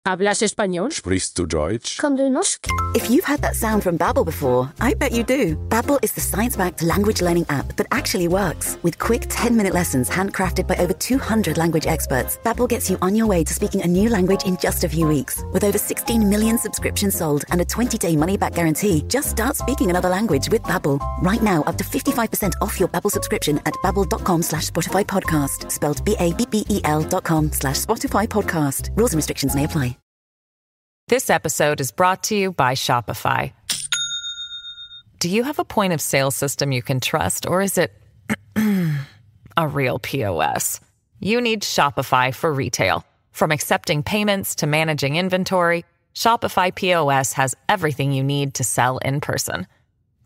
¿Hablas español? Sprichst du Deutsch? Kan du norsk? If you've heard that sound from Babbel before, I bet you do. Babbel is the science-backed language learning app that actually works. With quick 10-minute lessons handcrafted by over 200 language experts, Babbel gets you on your way to speaking a new language in just a few weeks. With over 16 million subscriptions sold and a 20-day money-back guarantee, just start speaking another language with Babbel. Right now, up to 55% off your Babbel subscription at babbel.com/Spotify podcast. Spelled babbel.com/Spotify podcast. Rules and restrictions may apply. This episode is brought to you by Shopify. Do you have a point of sale system you can trust, or is it a real POS? You need Shopify for retail. From accepting payments to managing inventory, Shopify POS has everything you need to sell in person.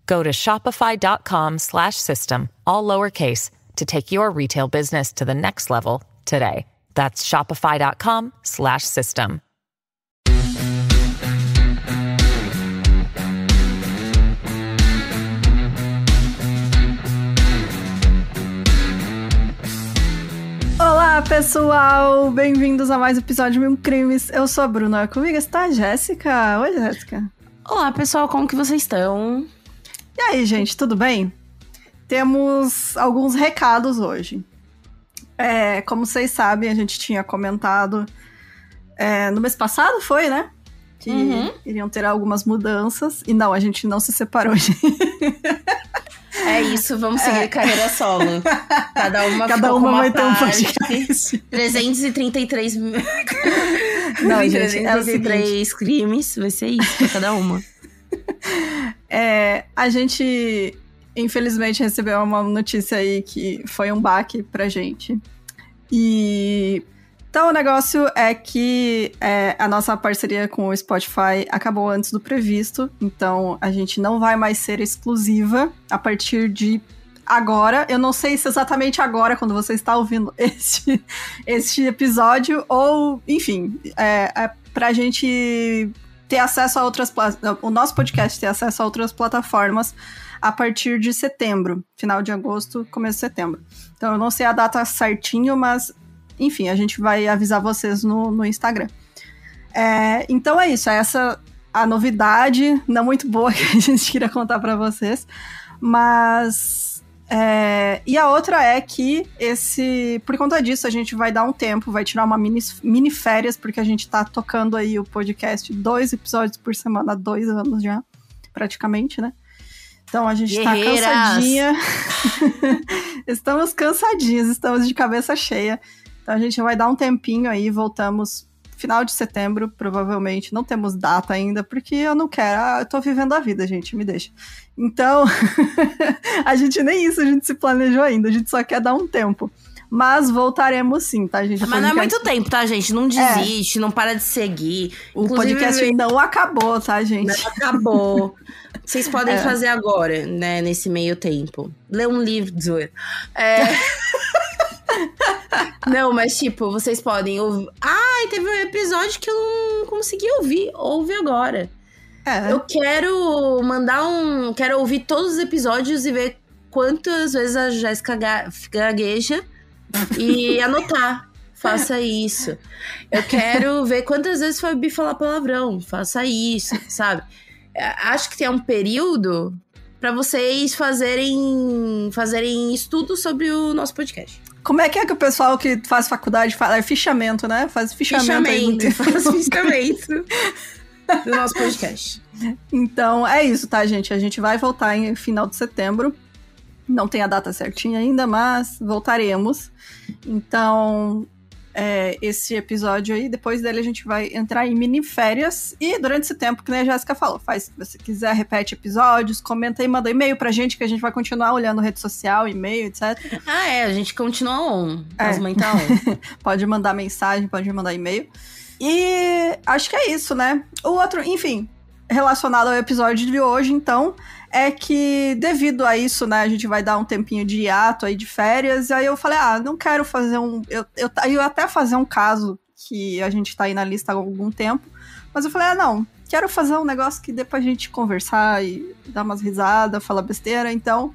Go to shopify.com/system, all lowercase, to take your retail business to the next level today. That's shopify.com/system. Olá, pessoal! Bem-vindos a mais um episódio de Mil Crimes. Eu sou a Bruna, comigo está a Jéssica. Oi, Jéssica. Olá, pessoal, como que vocês estão? E aí, gente, tudo bem? Temos alguns recados hoje. Como vocês sabem, a gente tinha comentado no mês passado, foi, né? Que iriam ter algumas mudanças. E não, a gente não se separou. É isso, vamos seguir carreira solo. Cada uma vai ter um podcast. 333 mil. Não, gente, 333 crimes, vai ser isso pra cada uma. A gente, infelizmente, recebeu uma notícia aí que foi um baque pra gente. Então, o negócio é que a nossa parceria com o Spotify acabou antes do previsto. Então, a gente não vai mais ser exclusiva a partir de agora. Eu não sei se exatamente agora, quando você está ouvindo este episódio, ou, enfim, pra gente ter acesso a outras... O nosso podcast ter acesso a outras plataformas a partir de setembro. Final de agosto, começo de setembro. Então, eu não sei a data certinho, mas... Enfim, a gente vai avisar vocês no Instagram. Então é isso, essa a novidade, não muito boa, que a gente queria contar pra vocês. Mas... E a outra é que por conta disso, a gente vai dar um tempo, vai tirar uma mini férias, porque a gente tá tocando aí o podcast 2 episódios por semana há 2 anos já, praticamente, né? Então a gente tá cansadinha. Estamos cansadinhas, estamos de cabeça cheia. Então a gente vai dar um tempinho aí, voltamos final de setembro, provavelmente. Não temos data ainda, porque eu não quero. Eu tô vivendo a vida, gente, me deixa. Então, a gente nem isso a gente se planejou ainda, a gente só quer dar um tempo. Mas voltaremos sim, tá, gente? Mas não é muito tempo, tá, gente? Não desiste, não para de seguir. O podcast não acabou, tá, gente? Não acabou. Vocês podem fazer agora, né, nesse meio tempo. Ler um livro. Não, mas tipo, vocês podem ouvir. Teve um episódio que eu não consegui ouvir. Ouve agora. Eu quero quero ouvir todos os episódios e ver quantas vezes a Jéssica gagueja e anotar. Faça isso. Eu quero ver quantas vezes foi o Bi falar palavrão. Faça isso, sabe? Acho que tem um período pra vocês fazerem estudos sobre o nosso podcast. Como é que o pessoal que faz faculdade fala? É fichamento, né? Faz fichamento. Faz fichamento do nosso podcast. Então, é isso, tá, gente? A gente vai voltar em final de setembro. Não tem a data certinha ainda, mas voltaremos. Então, esse episódio aí, depois dele a gente vai entrar em mini férias. E durante esse tempo, que nem a Jéssica falou, se você quiser, repete episódios, comenta aí, manda e-mail pra gente, que a gente vai continuar olhando rede social, e-mail, etc. A gente continua on. As mães tá on. Pode mandar mensagem, pode mandar e-mail. E acho que é isso, né? O outro, enfim, relacionado ao episódio de hoje, então, é que devido a isso, né, a gente vai dar um tempinho de hiato aí de férias, e aí eu falei, não quero fazer eu até fazer um caso que a gente tá aí na lista há algum tempo, mas eu falei, não, quero fazer um negócio que dê pra gente conversar e dar umas risadas, falar besteira, então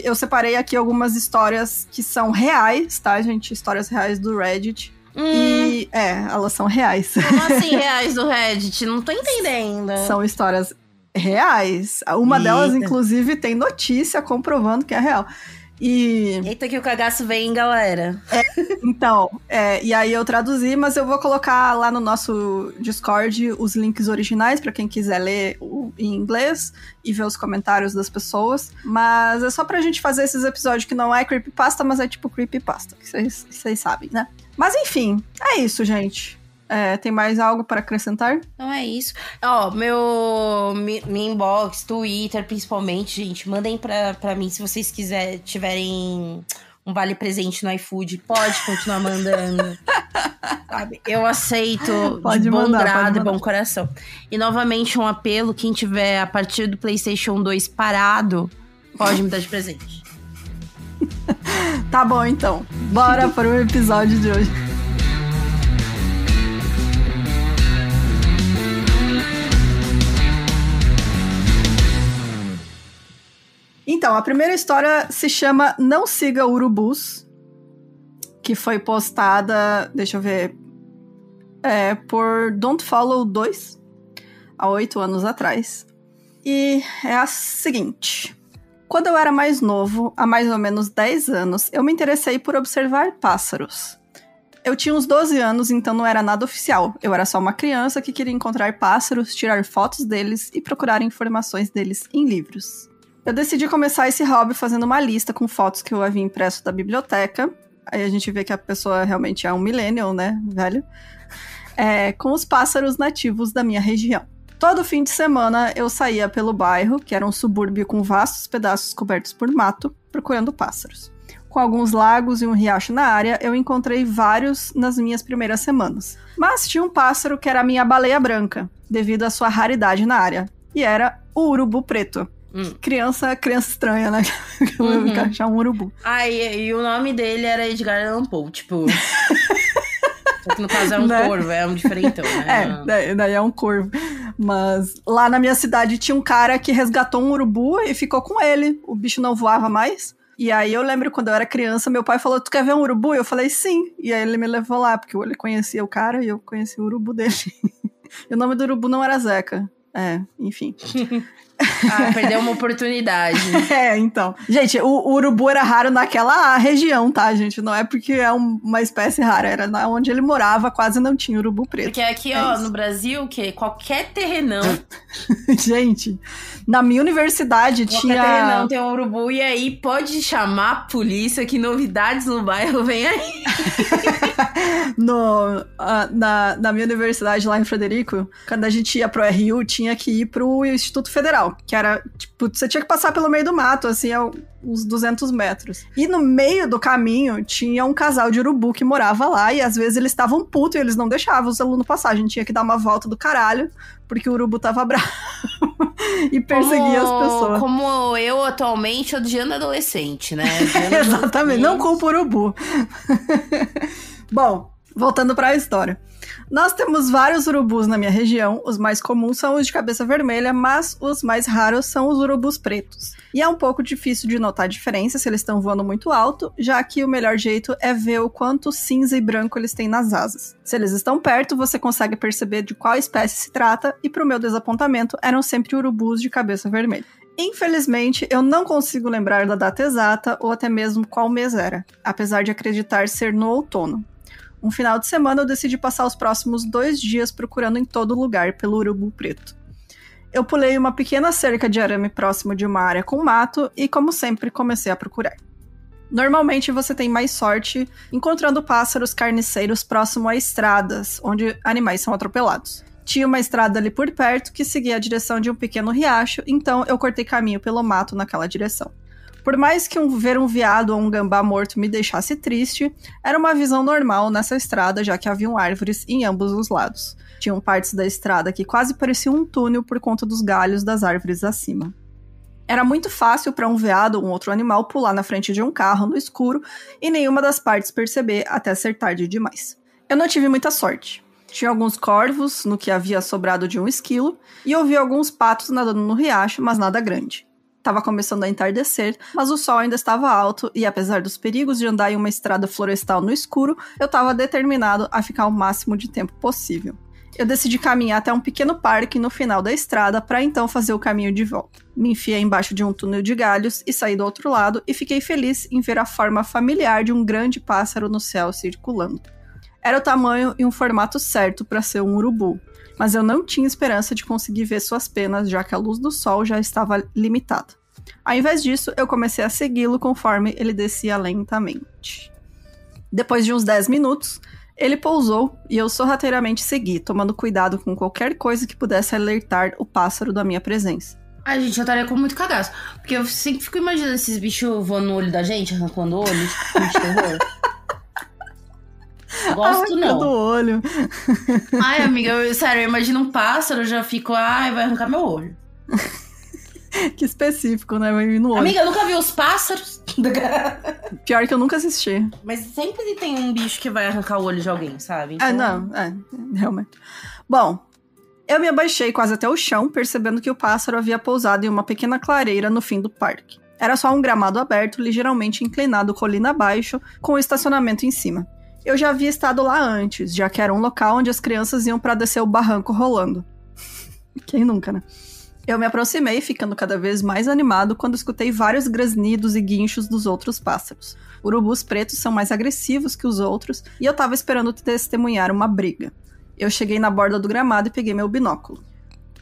eu separei aqui algumas histórias que são reais, tá, gente, histórias reais do Reddit, E, elas são reais. Como assim reais do Reddit? Não tô entendendo. São histórias reais. Uma delas, inclusive, tem notícia comprovando que é real. Eita que o cagaço vem, galera. E aí eu traduzi, mas eu vou colocar lá no nosso Discord os links originais pra quem quiser ler em inglês e ver os comentários das pessoas. Mas é só pra gente fazer esses episódios que não é creepypasta, mas é tipo creepypasta, que vocês sabem, né? Mas enfim, é isso, gente. Tem mais algo para acrescentar? Não é isso. Minha inbox, Twitter, principalmente, gente, mandem pra mim se vocês tiverem um vale presente no iFood. Pode continuar mandando. Sabe? Eu aceito de bom grado e bom coração. E novamente um apelo, quem tiver a partir do PlayStation 2 parado, pode me dar de presente. Tá bom, então. Bora para o episódio de hoje. Então, a primeira história se chama Não Siga Urubus, que foi postada, deixa eu ver, por Don't Follow 2, há 8 anos atrás. E é a seguinte: quando eu era mais novo, há mais ou menos 10 anos, eu me interessei por observar pássaros. Eu tinha uns 12 anos, então não era nada oficial. Eu era só uma criança que queria encontrar pássaros, tirar fotos deles e procurar informações deles em livros. Eu decidi começar esse hobby fazendo uma lista com fotos que eu havia impresso da biblioteca. Aí a gente vê que a pessoa realmente é um millennial, né, velho? Com os pássaros nativos da minha região. Todo fim de semana eu saía pelo bairro, que era um subúrbio com vastos pedaços cobertos por mato, procurando pássaros. Com alguns lagos e um riacho na área, eu encontrei vários nas minhas primeiras semanas. Mas tinha um pássaro que era a minha baleia branca, devido à sua raridade na área. E era o urubu preto. Criança estranha, né? Eu vou achar um urubu. E o nome dele era Edgar Allan Poe, tipo... Só que no caso é um corvo, é um diferentão, né? Daí é um corvo. Mas lá na minha cidade tinha um cara que resgatou um urubu e ficou com ele. O bicho não voava mais. E aí eu lembro quando eu era criança, meu pai falou, tu quer ver um urubu? Eu falei, sim. E aí ele me levou lá, porque ele conhecia o cara e eu conhecia o urubu dele. E o nome do urubu não era Zeca. Enfim... Perdeu uma oportunidade. Então. Gente, o urubu era raro naquela região, tá, gente? Não é porque é uma espécie rara. Era onde ele morava, quase não tinha urubu preto. Porque aqui, no Brasil, qualquer terrenão... Gente, na minha universidade qualquer terrenão tem um urubu. E aí, pode chamar a polícia que novidades no bairro vem aí. Na minha universidade lá em Frederico, quando a gente ia pro RU, tinha que ir pro Instituto Federal, que era, tipo, você tinha que passar pelo meio do mato, assim, uns 200 metros. E no meio do caminho tinha um casal de urubu que morava lá, e às vezes eles estavam putos e eles não deixavam os alunos passar. A gente tinha que dar uma volta do caralho, porque o urubu tava bravo e perseguia as pessoas. Como eu atualmente odiando adolescente, né? Exatamente, não culpa o urubu. Bom, voltando para a história. Nós temos vários urubus na minha região. Os mais comuns são os de cabeça vermelha, mas os mais raros são os urubus pretos. E é um pouco difícil de notar a diferença se eles estão voando muito alto, já que o melhor jeito é ver o quanto cinza e branco eles têm nas asas. Se eles estão perto, você consegue perceber de qual espécie se trata, e para o meu desapontamento, eram sempre urubus de cabeça vermelha. Infelizmente, eu não consigo lembrar da data exata ou até mesmo qual mês era, apesar de acreditar ser no outono. Um final de semana eu decidi passar os próximos 2 dias procurando em todo lugar pelo urubu preto. Eu pulei uma pequena cerca de arame próximo de uma área com mato e, como sempre, comecei a procurar. Normalmente você tem mais sorte encontrando pássaros carniceiros próximo a estradas, onde animais são atropelados. Tinha uma estrada ali por perto que seguia a direção de um pequeno riacho, então eu cortei caminho pelo mato naquela direção. Por mais que ver um veado ou um gambá morto me deixasse triste, era uma visão normal nessa estrada, já que haviam árvores em ambos os lados. Tinham partes da estrada que quase pareciam um túnel por conta dos galhos das árvores acima. Era muito fácil para um veado ou um outro animal pular na frente de um carro no escuro e nenhuma das partes perceber até ser tarde demais. Eu não tive muita sorte. Tinha alguns corvos, no que havia sobrado de um esquilo, e eu vi alguns patos nadando no riacho, mas nada grande. Tava começando a entardecer, mas o sol ainda estava alto e apesar dos perigos de andar em uma estrada florestal no escuro, eu tava determinado a ficar o máximo de tempo possível. Eu decidi caminhar até um pequeno parque no final da estrada para então fazer o caminho de volta. Me enfiei embaixo de um túnel de galhos e saí do outro lado e fiquei feliz em ver a forma familiar de um grande pássaro no céu circulando. Era o tamanho e um formato certo para ser um urubu, mas eu não tinha esperança de conseguir ver suas penas, já que a luz do sol já estava limitada. Ao invés disso, eu comecei a segui-lo conforme ele descia lentamente. Depois de uns 10 minutos, ele pousou e eu sorrateiramente segui, tomando cuidado com qualquer coisa que pudesse alertar o pássaro da minha presença. Ai, gente, eu estaria com muito cagaço. Porque eu sempre fico imaginando esses bichos voando no olho da gente, arrancando o olho, tipo, de terror. Gosto não. Do olho. Ai, amiga, sério, eu imagino um pássaro, eu já fico, ai, vai arrancar meu olho. Que específico, né? Vai vir no olho. Amiga, eu nunca vi os pássaros. Pior que eu nunca assisti. Mas sempre tem um bicho que vai arrancar o olho de alguém, sabe? Então... realmente. Bom, eu me abaixei quase até o chão, percebendo que o pássaro havia pousado em uma pequena clareira no fim do parque. Era só um gramado aberto, ligeiramente inclinado colina abaixo, com o estacionamento em cima. Eu já havia estado lá antes, já que era um local onde as crianças iam para descer o barranco rolando. Quem nunca, né? Eu me aproximei, ficando cada vez mais animado quando escutei vários grasnidos e guinchos dos outros pássaros. Urubus pretos são mais agressivos que os outros, e eu tava esperando testemunhar uma briga. Eu cheguei na borda do gramado e peguei meu binóculo.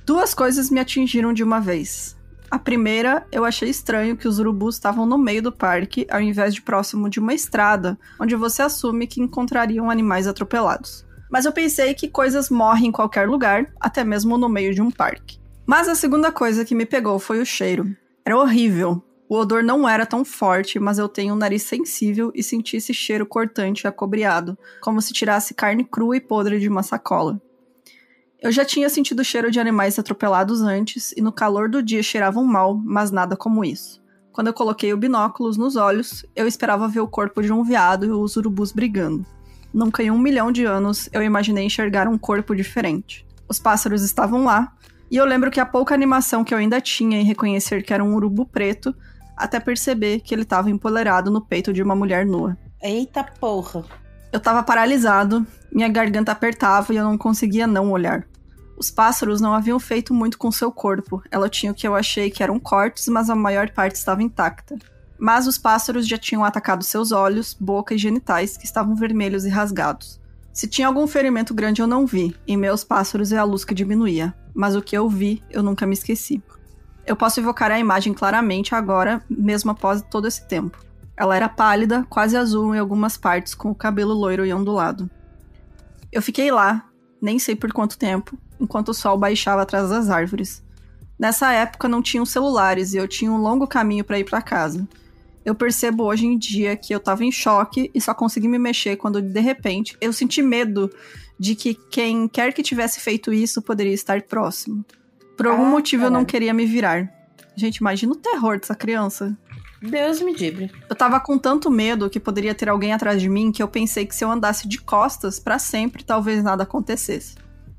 Duas coisas me atingiram de uma vez. A primeira, eu achei estranho que os urubus estavam no meio do parque, ao invés de próximo de uma estrada, onde você assume que encontrariam animais atropelados. Mas eu pensei que coisas morrem em qualquer lugar, até mesmo no meio de um parque. Mas a segunda coisa que me pegou foi o cheiro. Era horrível. O odor não era tão forte, mas eu tenho um nariz sensível e senti esse cheiro cortante e acobreado, como se tirasse carne crua e podre de uma sacola. Eu já tinha sentido o cheiro de animais atropelados antes, e no calor do dia cheiravam mal, mas nada como isso. Quando eu coloquei o binóculos nos olhos, eu esperava ver o corpo de um veado e os urubus brigando. Nunca em 1 milhão de anos eu imaginei enxergar um corpo diferente. Os pássaros estavam lá, e eu lembro que a pouca animação que eu ainda tinha em reconhecer que era um urubu preto, até perceber que ele estava empoleirado no peito de uma mulher nua. Eita porra! Eu estava paralisado, minha garganta apertava e eu não conseguia não olhar. Os pássaros não haviam feito muito com seu corpo. Ela tinha o que eu achei que eram cortes, mas a maior parte estava intacta. Mas os pássaros já tinham atacado seus olhos, boca e genitais, que estavam vermelhos e rasgados. Se tinha algum ferimento grande eu não vi. Em meus pássaros é a luz que diminuía. Mas o que eu vi, eu nunca me esqueci. Eu posso evocar a imagem claramente agora, mesmo após todo esse tempo. Ela era pálida, quase azul em algumas partes, com o cabelo loiro e ondulado. Eu fiquei lá, nem sei por quanto tempo, enquanto o sol baixava atrás das árvores. Nessa época não tinham celulares e eu tinha um longo caminho para ir para casa. Eu percebo hoje em dia que eu tava em choque e só consegui me mexer quando, de repente, eu senti medo de que quem quer que tivesse feito isso poderia estar próximo. Por algum motivo eu não queria me virar. Gente, imagina o terror dessa criança. Deus me livre. Eu tava com tanto medo que poderia ter alguém atrás de mim que eu pensei que se eu andasse de costas, pra sempre, talvez nada acontecesse.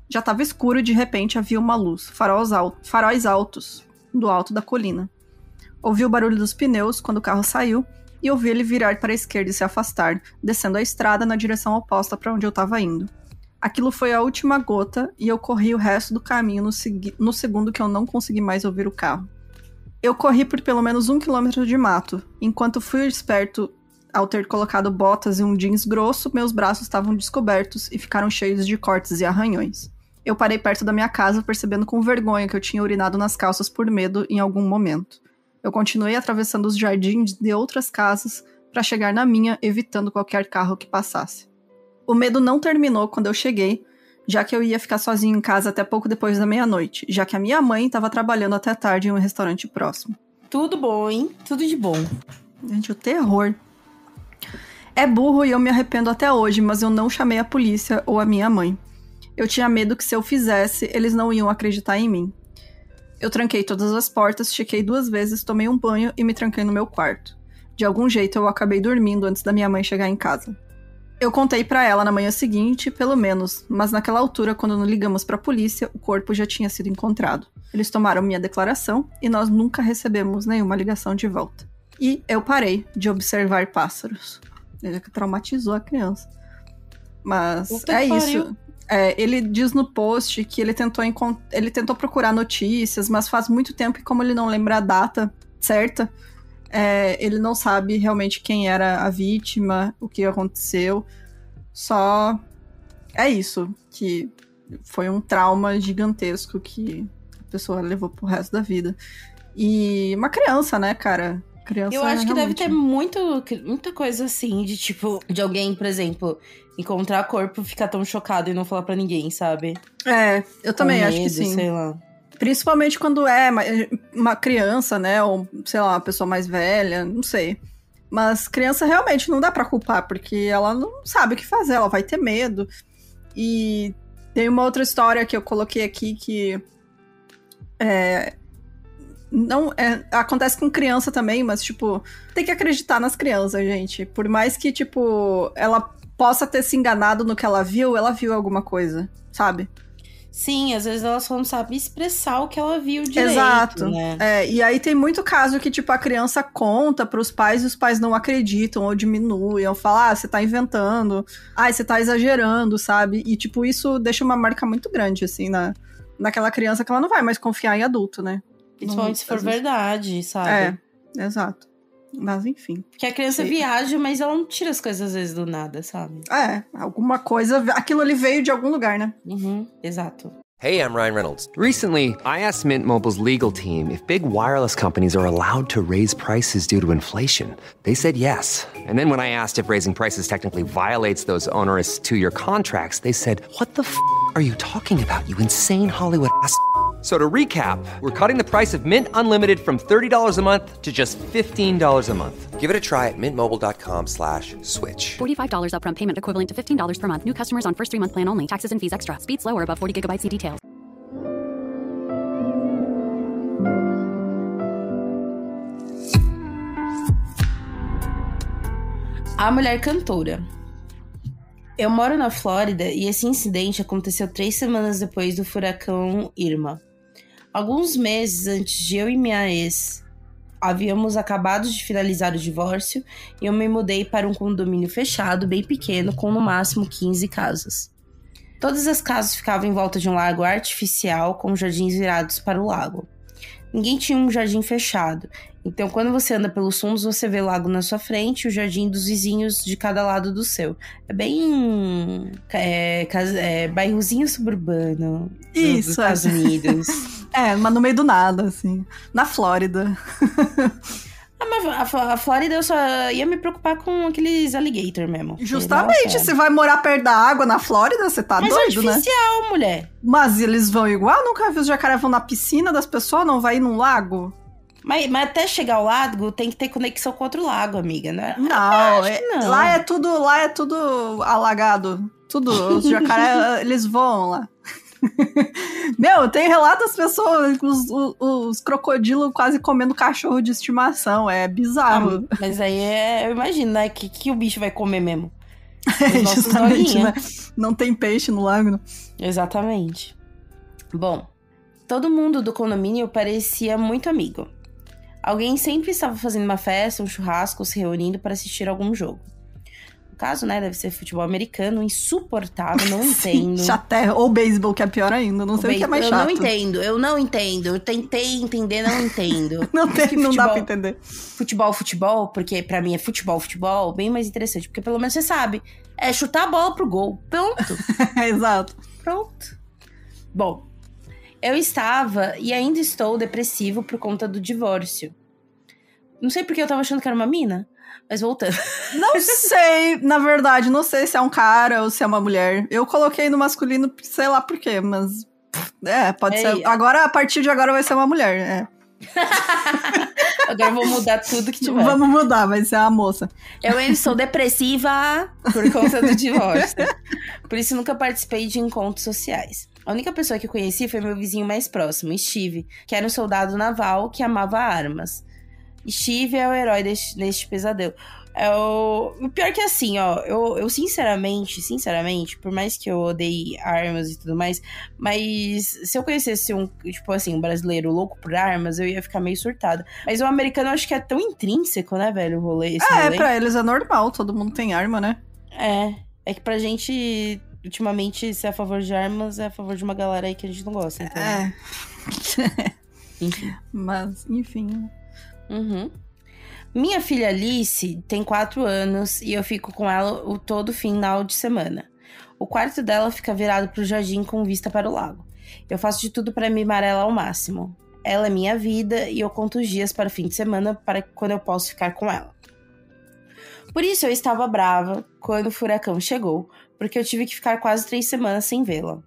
Já tava escuro e de repente havia uma luz, faróis altos, do alto da colina. Ouvi o barulho dos pneus quando o carro saiu e ouvi ele virar para a esquerda e se afastar, descendo a estrada na direção oposta para onde eu tava indo. Aquilo foi a última gota e eu corri o resto do caminho no segundo que eu não consegui mais ouvir o carro. Eu corri por pelo menos 1 quilômetro de mato. Enquanto fui esperto ao ter colocado botas e um jeans grosso, meus braços estavam descobertos e ficaram cheios de cortes e arranhões. Eu parei perto da minha casa, percebendo com vergonha que eu tinha urinado nas calças por medo em algum momento. Eu continuei atravessando os jardins de outras casas para chegar na minha, evitando qualquer carro que passasse. O medo não terminou quando eu cheguei, já que eu ia ficar sozinho em casa até pouco depois da meia-noite, já que a minha mãe estava trabalhando até tarde em um restaurante próximo. Tudo bom, hein? Tudo de bom. Gente, o terror. É burro e eu me arrependo até hoje, mas eu não chamei a polícia ou a minha mãe. Eu tinha medo que se eu fizesse, eles não iam acreditar em mim. Eu tranquei todas as portas, chequei 2 vezes, tomei um banho e me tranquei no meu quarto. De algum jeito eu acabei dormindo antes da minha mãe chegar em casa. Eu contei pra ela na manhã seguinte, pelo menos, mas naquela altura, quando não ligamos pra polícia, o corpo já tinha sido encontrado. Eles tomaram minha declaração e nós nunca recebemos nenhuma ligação de volta. E eu parei de observar pássaros. Ele traumatizou a criança. Mas isso. Ele diz no post que ele tentou procurar notícias, mas faz muito tempo e como ele não lembra a data certa, ele não sabe realmente quem era a vítima, o que aconteceu. Só é isso, que foi um trauma gigantesco que a pessoa levou pro resto da vida. E uma criança, né, cara? Criança eu acho que realmente... deve ter muita coisa assim, de tipo, de alguém, por exemplo, encontrar corpo e ficar tão chocado e não falar pra ninguém, sabe? Eu também acho que sim. Sei lá. Principalmente quando é uma criança, né? Ou, sei lá, uma pessoa mais velha, não sei. Mas criança realmente não dá pra culpar, porque ela não sabe o que fazer, ela vai ter medo. E tem uma outra história que eu coloquei aqui que... acontece com criança também, mas, tipo, tem que acreditar nas crianças, gente. Por mais que, tipo, ela possa ter se enganado no que ela viu alguma coisa, sabe? Sim, às vezes ela só não sabe expressar o que ela viu direito, Exato. Né? E aí tem muito caso que, tipo, a criança conta pros pais e os pais não acreditam ou diminuem, ou falam, você tá inventando, você tá exagerando, sabe? E, tipo, isso deixa uma marca muito grande, assim, naquela criança que ela não vai mais confiar em adulto, né? Principalmente se for verdade, sabe? Exato. Mas enfim. Porque a criança viaja, mas ela não tira as coisas às vezes do nada, sabe? Alguma coisa... Aquilo ali veio de algum lugar, né? Exato. Hey, I'm Ryan Reynolds. Recently, I asked Mint Mobile's legal team if big wireless companies are allowed to raise prices due to inflation. They said yes. And then when I asked if raising prices technically violates those onerous 2-year contracts, they said, what the f*** are you talking about, you insane Hollywood ass So to recap, we're cutting the price of Mint Unlimited from $30 a month to just $15 a month. Give it a try at mintmobile.com/switch. $45 upfront payment equivalent to $15 per month. New customers on first 3-month plan only. Taxes and fees extra. Speed slower above 40 gigabytes. See details. A mulher cantora. Eu moro na Flórida e esse incidente aconteceu 3 semanas depois do furacão Irma. Alguns meses antes de eu e minha ex havíamos acabado de finalizar o divórcio e eu me mudei para um condomínio fechado, bem pequeno, com no máximo 15 casas. Todas as casas ficavam em volta de um lago artificial com jardins virados para o lago. Ninguém tinha um jardim fechado, então quando você anda pelos fundos você vê o lago na sua frente e o jardim dos vizinhos de cada lado do seu. É bem... bairrozinho suburbano dos Estados Unidos. Mas no meio do nada, assim. Na Flórida. Mas a Flórida eu só ia me preocupar com aqueles alligator mesmo. Justamente, você vai morar perto da água na Flórida, você tá doido, né? Mas é artificial, mulher. Mas eles vão igual? Nunca vi os jacaré vão na piscina das pessoas, não vai ir num lago? Mas até chegar ao lago, tem que ter conexão com outro lago, amiga, né? Não, não. Lá é tudo alagado. Tudo, os jacaré, eles voam lá. Meu, tem relato das pessoas, os crocodilos quase comendo cachorro de estimação, é bizarro. Mas aí eu imagino, né, que o bicho vai comer mesmo. Justamente, né? Não tem peixe no lago. Não. Exatamente. Bom, todo mundo do condomínio parecia muito amigo. Alguém sempre estava fazendo uma festa, um churrasco, se reunindo para assistir algum jogo. No caso, né, deve ser futebol americano, insuportável, não entendo. Chato, ou beisebol, que é pior ainda, não sei o que é mais chato. Eu não entendo. Eu tentei entender, não entendo. Não dá pra entender. Futebol, porque pra mim é futebol, bem mais interessante. Porque pelo menos você sabe, é chutar a bola pro gol. Pronto. Exato. Pronto. Bom, eu estava e ainda estou depressivo por conta do divórcio. Não sei porque eu tava achando que era uma mina. Mas voltando. Não sei, na verdade, não sei se é um cara ou se é uma mulher. Eu coloquei no masculino, sei lá por quê, mas... pode ser. Agora, a partir de agora vai ser uma mulher, Agora eu vou mudar tudo que tiver. Vamos mudar, vai ser a moça. Eu ainda sou depressiva por conta do divórcio. Por isso nunca participei de encontros sociais. A única pessoa que eu conheci foi meu vizinho mais próximo, Steve, que era um soldado naval que amava armas. Steve é o herói deste pesadelo. O pior que assim, ó, eu sinceramente, por mais que eu odeie armas e tudo mais, mas se eu conhecesse um brasileiro louco por armas, eu ia ficar meio surtada. Mas o americano eu acho que é tão intrínseco, né, velho, o rolê. Pra eles é normal, todo mundo tem arma, né? É que pra gente, ultimamente, ser a favor de armas é a favor de uma galera aí que a gente não gosta, então... Enfim. Mas, enfim... Uhum. Minha filha Alice tem 4 anos e eu fico com ela todo final de semana. O quarto dela fica virado pro jardim com vista para o lago. Eu faço de tudo para mimar ela ao máximo. Ela é minha vida e eu conto os dias para o fim de semana para quando eu posso ficar com ela. Por isso eu estava brava quando o furacão chegou, porque eu tive que ficar quase 3 semanas sem vê-la.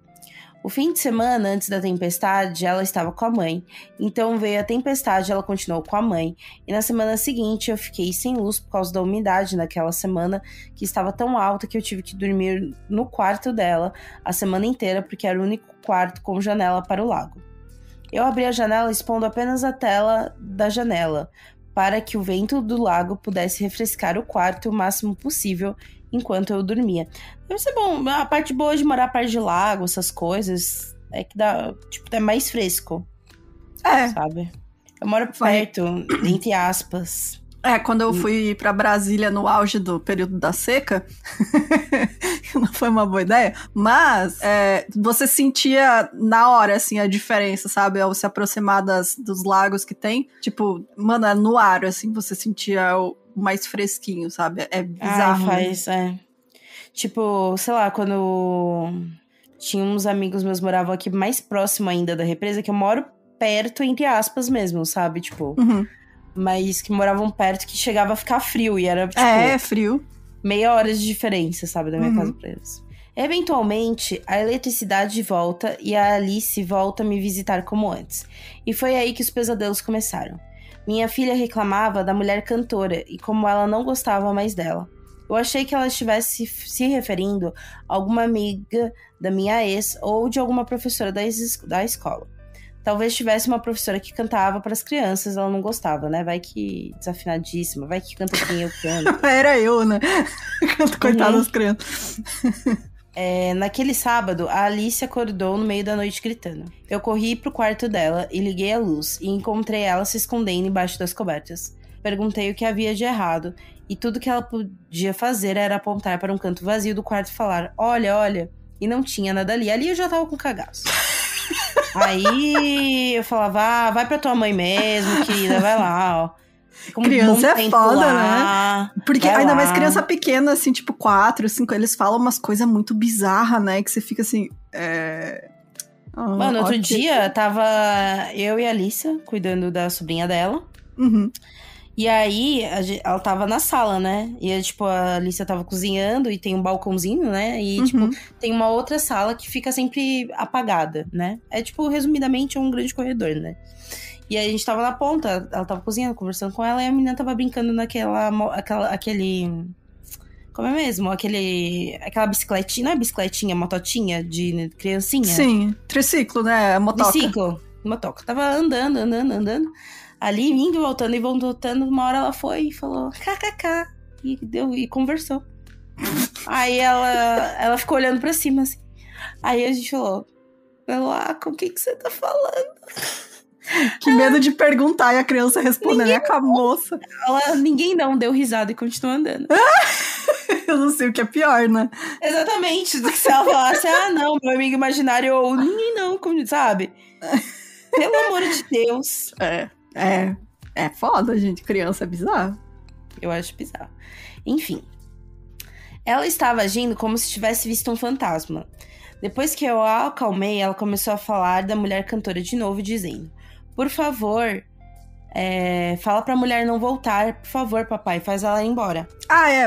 O fim de semana, antes da tempestade, ela estava com a mãe. Então veio a tempestade, ela continuou com a mãe. E na semana seguinte eu fiquei sem luz por causa da umidade naquela semana, que estava tão alta que eu tive que dormir no quarto dela a semana inteira, porque era o único quarto com janela para o lago. Eu abri a janela expondo apenas a tela da janela, para que o vento do lago pudesse refrescar o quarto o máximo possível enquanto eu dormia. Deve ser bom. A parte boa de morar perto de lago, essas coisas, é que dá, é mais fresco. Sabe? Eu moro perto, entre aspas. Quando eu fui pra Brasília no auge do período da seca, não foi uma boa ideia, mas você sentia na hora, assim, a diferença, sabe? Ao se aproximar dos lagos que tem, tipo, mano, no ar, assim, você sentia o mais fresquinho, sabe? É bizarro. Tipo, sei lá, quando tinha uns amigos meus moravam aqui mais próximo ainda da represa, que eu moro perto, entre aspas mesmo, sabe? Tipo, mas que moravam perto, que chegava a ficar frio, e era, tipo... frio. Meia hora de diferença, sabe, da minha casa pra eles. Eventualmente, a eletricidade volta e a Alice volta a me visitar como antes. E foi aí que os pesadelos começaram. Minha filha reclamava da mulher cantora e como ela não gostava mais dela. Eu achei que ela estivesse se referindo a alguma amiga da minha ex ou de alguma professora da escola. Talvez tivesse uma professora que cantava para as crianças, ela não gostava, né? Vai que desafinadíssima, vai que canta quem eu canto. Era eu, né? Coitada das crianças. Naquele sábado, a Alice acordou no meio da noite gritando. Eu corri pro quarto dela e liguei a luz e encontrei ela se escondendo embaixo das cobertas. Perguntei o que havia de errado e tudo que ela podia fazer era apontar para um canto vazio do quarto e falar, olha, olha, e não tinha nada ali. Ali eu já tava com cagaço. Aí eu falava, vai pra tua mãe mesmo, querida, vai lá, ó. Criança é foda, né? Porque ainda mais criança pequena, assim, tipo 4, 5, eles falam umas coisas muito bizarras, né? Que você fica assim... Mano, outro dia tava eu e a Alissa cuidando da sobrinha dela. E aí, ela tava na sala, né? E, tipo, a Alissa tava cozinhando e tem um balcãozinho, né? E, tipo, tem uma outra sala que fica sempre apagada, né? É, tipo, resumidamente, um grande corredor, né? E aí, a gente tava na ponta, ela tava cozinhando, conversando com ela, e a menina tava brincando aquele... Como é mesmo? Aquela bicicletinha, não é bicicletinha, mototinha de criancinha? Sim, triciclo, né? Motoca. Triciclo, motoca. Tava andando. Ali, indo, voltando, uma hora ela foi e falou kkk, e conversou. Aí ela ficou olhando pra cima, assim. Aí a gente falou, com o que você tá falando? Que medo de perguntar e a criança responder, né, com a moça. Ninguém não deu risada e continuou andando. Eu não sei o que é pior, né? Exatamente, do que se ela falasse, não, meu amigo imaginário, ou ninguém não, sabe? Pelo amor de Deus. É foda, gente. Criança é bizarro. Eu acho bizarro. Enfim. Ela estava agindo como se tivesse visto um fantasma. Depois que eu a acalmei, ela começou a falar da mulher cantora de novo, dizendo... Por favor, fala pra mulher não voltar. Por favor, papai, faz ela ir embora.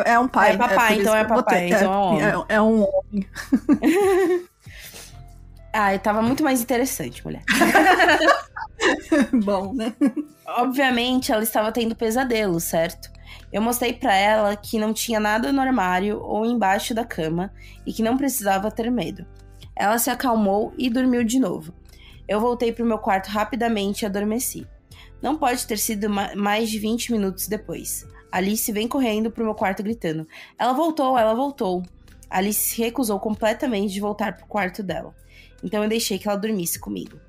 É um pai. É papai, então é papai. Então é um homem. É um homem. Tava muito mais interessante, mulher. Bom, né? Obviamente, ela estava tendo pesadelos, certo? Eu mostrei pra ela que não tinha nada no armário ou embaixo da cama e que não precisava ter medo. Ela se acalmou e dormiu de novo. Eu voltei pro meu quarto rapidamente e adormeci. Não pode ter sido mais de 20 minutos depois. Alice vem correndo pro meu quarto gritando. Ela voltou. Alice se recusou completamente de voltar pro quarto dela. Então eu deixei que ela dormisse comigo.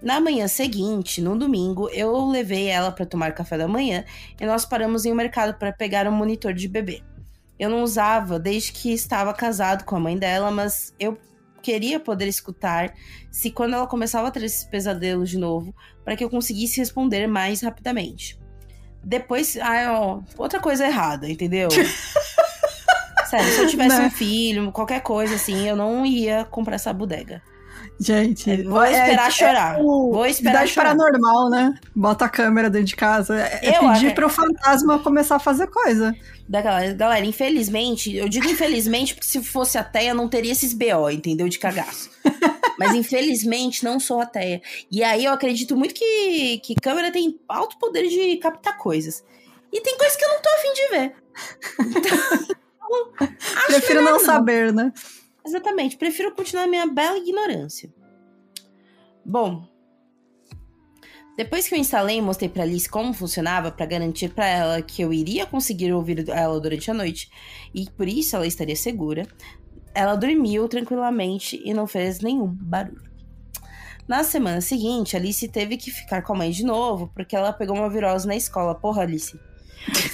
Na manhã seguinte, no domingo, eu levei ela para tomar café da manhã e nós paramos em um mercado para pegar um monitor de bebê. Eu não usava desde que estava casado com a mãe dela, mas eu queria poder escutar se quando ela começava a ter esses pesadelos de novo, para que eu conseguisse responder mais rapidamente. Depois, outra coisa errada, entendeu? Sério, se eu tivesse um filho, qualquer coisa assim, eu não ia comprar essa bodega. Gente, vou esperar chorar. Vou esperar chorar. Paranormal, né? Bota a câmera dentro de casa. Pedir pro fantasma começar a fazer coisa. Galera, infelizmente, eu digo infelizmente porque se fosse ateia não teria esses BO, entendeu? De cagaço. Mas infelizmente não sou ateia. E aí eu acredito muito que câmera tem alto poder de captar coisas. E tem coisas que eu não tô afim de ver. Então, prefiro não saber, né? Exatamente, prefiro continuar minha bela ignorância. Bom, depois que eu instalei e mostrei pra Alice como funcionava para garantir pra ela que eu iria conseguir ouvir ela durante a noite e por isso ela estaria segura, ela dormiu tranquilamente e não fez nenhum barulho. Na semana seguinte, Alice teve que ficar com a mãe de novo porque ela pegou uma virose na escola. Porra, Alice.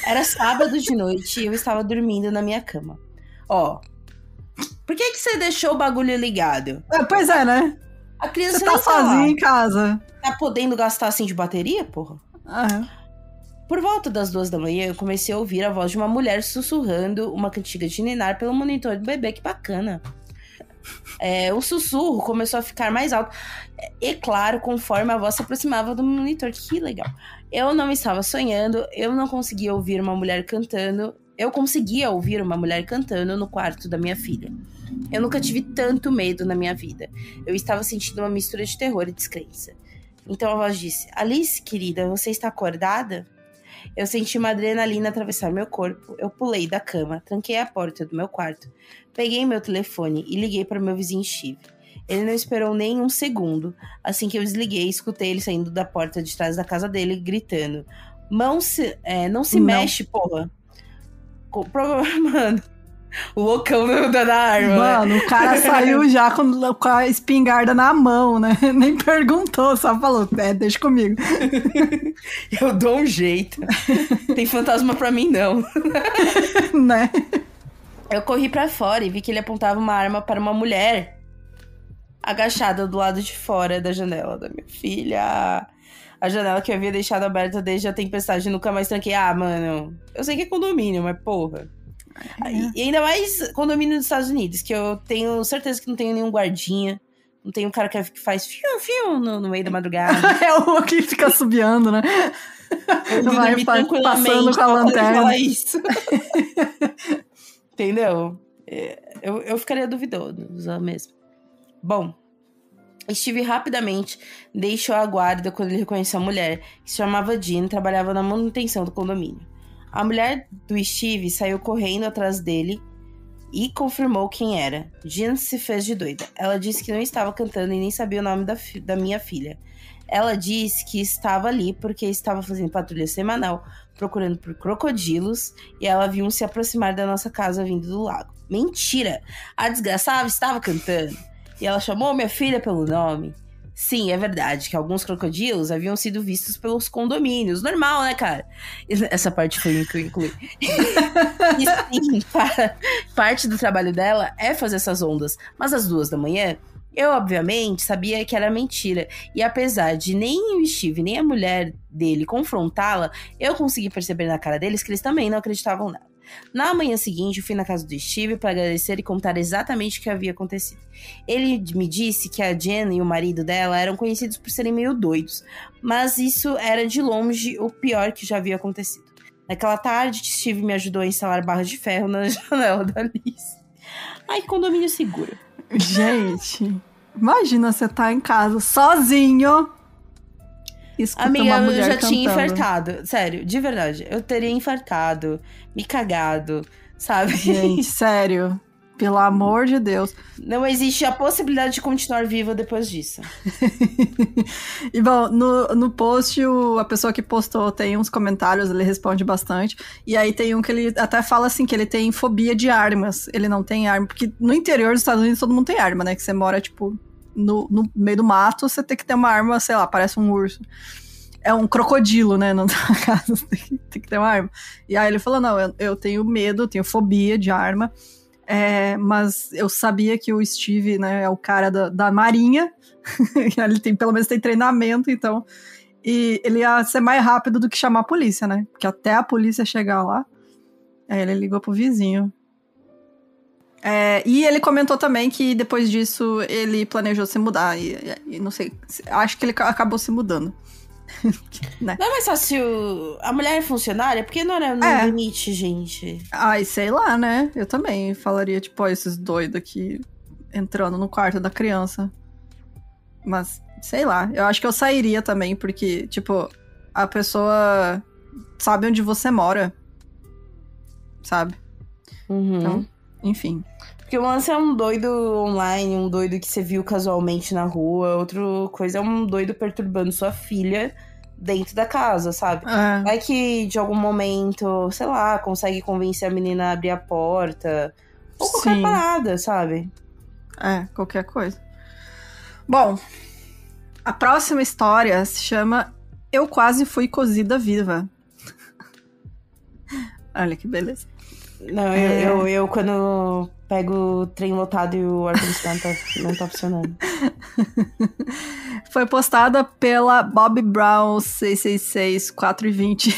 Era sábado de noite e eu estava dormindo na minha cama. Por que você deixou o bagulho ligado? Pois é, né? A criança você tá sozinha em casa. Tá podendo gastar assim de bateria, porra? Por volta das 2 da manhã, eu comecei a ouvir a voz de uma mulher sussurrando uma cantiga de ninar pelo monitor do bebê. Que bacana. O sussurro começou a ficar mais alto. E claro, conforme a voz se aproximava do monitor. Que legal. Eu não estava sonhando. Eu não conseguia ouvir uma mulher cantando. Eu conseguia ouvir uma mulher cantando no quarto da minha filha. Eu nunca tive tanto medo na minha vida. Eu estava sentindo uma mistura de terror e descrença. Então a voz disse: Alice, querida, você está acordada? Eu senti uma adrenalina atravessar meu corpo. Eu pulei da cama, tranquei a porta do meu quarto, peguei meu telefone e liguei para o meu vizinho Steve. Ele não esperou nem um segundo. Assim que eu desliguei, escutei ele saindo da porta de trás da casa dele, gritando: não se mexe, porra. Mano, o loucão da arma. Mano, o cara saiu já com a espingarda na mão, né? Nem perguntou, só falou: deixa comigo. Eu dou um jeito. Tem fantasma pra mim, não. Né? Eu corri pra fora e vi que ele apontava uma arma para uma mulher agachada do lado de fora da janela da minha filha. A janela que eu havia deixado aberta desde a tempestade, nunca mais tranquei. Mano, eu sei que é condomínio, mas porra. E ainda mais condomínio dos Estados Unidos, que eu tenho certeza que não tenho nenhum guardinha. Não tem um cara que faz fiu no meio da madrugada. É o que fica assobiando, né? Vai passando com a lanterna. Falar isso. Entendeu? Eu ficaria duvidosa mesmo. Bom, Steve rapidamente deixou a guarda quando ele reconheceu a mulher, que se chamava Jean e trabalhava na manutenção do condomínio. A mulher do Steve saiu correndo atrás dele e confirmou quem era. Jean se fez de doida. Ela disse que não estava cantando e nem sabia o nome da minha filha. Ela disse que estava ali porque estava fazendo patrulha semanal, procurando por crocodilos, e ela viu um se aproximar da nossa casa vindo do lago. Mentira! A desgraçada estava cantando. E ela chamou minha filha pelo nome. Sim, é verdade que alguns crocodilos haviam sido vistos pelos condomínios. Normal, né, cara? Essa parte foi que eu incluí. E sim, parte do trabalho dela é fazer essas ondas. Mas às 2 da manhã, eu obviamente sabia que era mentira. E apesar de nem o Steve, nem a mulher dele confrontá-la, eu consegui perceber na cara deles que eles também não acreditavam nada. Na manhã seguinte, eu fui na casa do Steve para agradecer e contar exatamente o que havia acontecido. Ele me disse que a Jen e o marido dela eram conhecidos por serem meio doidos, mas isso era de longe o pior que já havia acontecido. Naquela tarde, Steve me ajudou a instalar barras de ferro na janela da Alice. Ai, que condomínio seguro. Gente, imagina você tá em casa sozinho. Amiga, eu já tinha infartado. Sério, de verdade. Eu teria infartado, me cagado, sabe? Gente, sério. Pelo amor de Deus. Não existe a possibilidade de continuar viva depois disso. E bom, no post, a pessoa que postou tem uns comentários, ele responde bastante. E aí tem um que ele até fala assim, que ele tem fobia de armas. Ele não tem arma, porque no interior dos Estados Unidos todo mundo tem arma, né? Que você mora, tipo, no meio do mato, você tem que ter uma arma, sei lá, parece um urso. É um crocodilo, né? Na tua casa, você tem que ter uma arma. E aí ele falou, não, eu tenho medo, tenho fobia de arma. Mas eu sabia que o Steve, né, é o cara da Marinha. Ele pelo menos tem treinamento, então. E ele ia ser mais rápido do que chamar a polícia, né? Porque até a polícia chegar lá. Aí ele ligou pro vizinho. E ele comentou também que depois disso ele planejou se mudar. E não sei, acho que ele acabou se mudando. Né? Não é mais fácil. A mulher é funcionária? Porque não era no limite, gente. Ai, sei lá, né? Eu também falaria, tipo, ó, esses doidos aqui entrando no quarto da criança. Mas, sei lá, eu acho que eu sairia também, porque, tipo, a pessoa sabe onde você mora. Sabe? Uhum. Então, enfim. Porque o lance é um doido online, um doido que você viu casualmente na rua. Outra coisa é um doido perturbando sua filha dentro da casa, sabe? Vai que de algum momento, sei lá, consegue convencer a menina a abrir a porta. Ou qualquer parada, sabe? Qualquer coisa. Bom, a próxima história se chama Eu Quase Fui Cozida Viva. Olha que beleza. Não, eu quando pego o trem lotado e o ar-condicionado não tá funcionando. Foi postada pela Bob Brown 666420.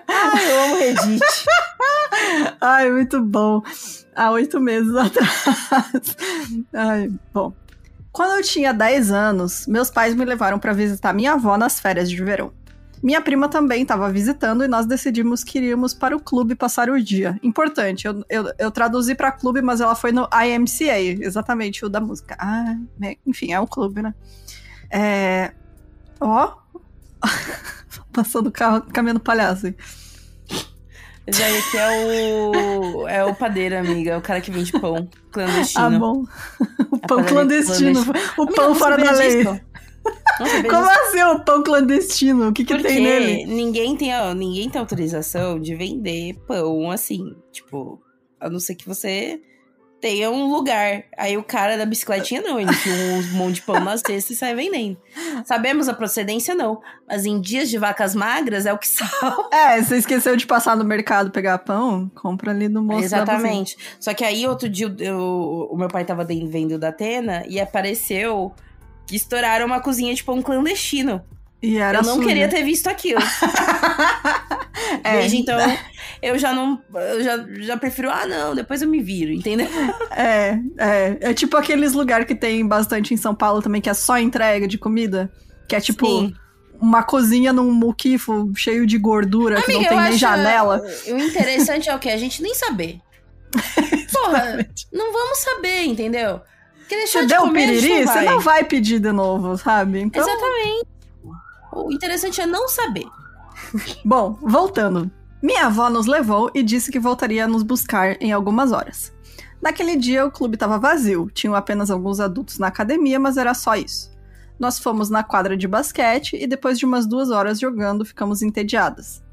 Ai, eu amo Reddit. Ai, muito bom. Há 8 meses atrás. Ai, bom. Quando eu tinha 10 anos, meus pais me levaram para visitar minha avó nas férias de verão. Minha prima também estava visitando e nós decidimos que iríamos para o clube passar o dia. Importante, eu traduzi para clube, mas ela foi no IMCA, exatamente o da música. Enfim, é um clube, né? Passando o carro, caminhando palhaço. Hein? Já esse é o padeiro, amiga. O cara que vende pão clandestino. Ah, bom. O pão clandestino. O pão fora da lei. Como assim o pão clandestino? O que tem nele? Ninguém tem autorização de vender pão assim. Tipo, a não ser que você tenha um lugar. Aí o cara da bicicletinha não, ele enfia um monte de pão nas cestas e sai vendendo. Sabemos a procedência, não. Mas em dias de vacas magras é o que salva. Você esqueceu de passar no mercado pegar pão? Compra ali no moço. Exatamente. Só que aí outro dia o meu pai tava vendo da Atena e apareceu que estouraram uma cozinha de pão clandestino. E era eu não suja. queria ter visto aquilo. Desde então, eu já não... Eu já prefiro, não, depois eu me viro, entendeu? É tipo aqueles lugares que tem bastante em São Paulo também, que é só entrega de comida. Que é tipo uma cozinha num muquifo cheio de gordura, amiga, que não tem nem janela. O interessante é o quê? A gente nem saber. Porra, não vamos saber, entendeu? Você deu um piriri, você não vai pedir de novo, sabe? Então... Exatamente. O interessante é não saber. Bom, voltando. Minha avó nos levou e disse que voltaria a nos buscar em algumas horas. Naquele dia, o clube estava vazio. Tinham apenas alguns adultos na academia, mas era só isso. Nós fomos na quadra de basquete e depois de umas 2 horas jogando, ficamos entediadas.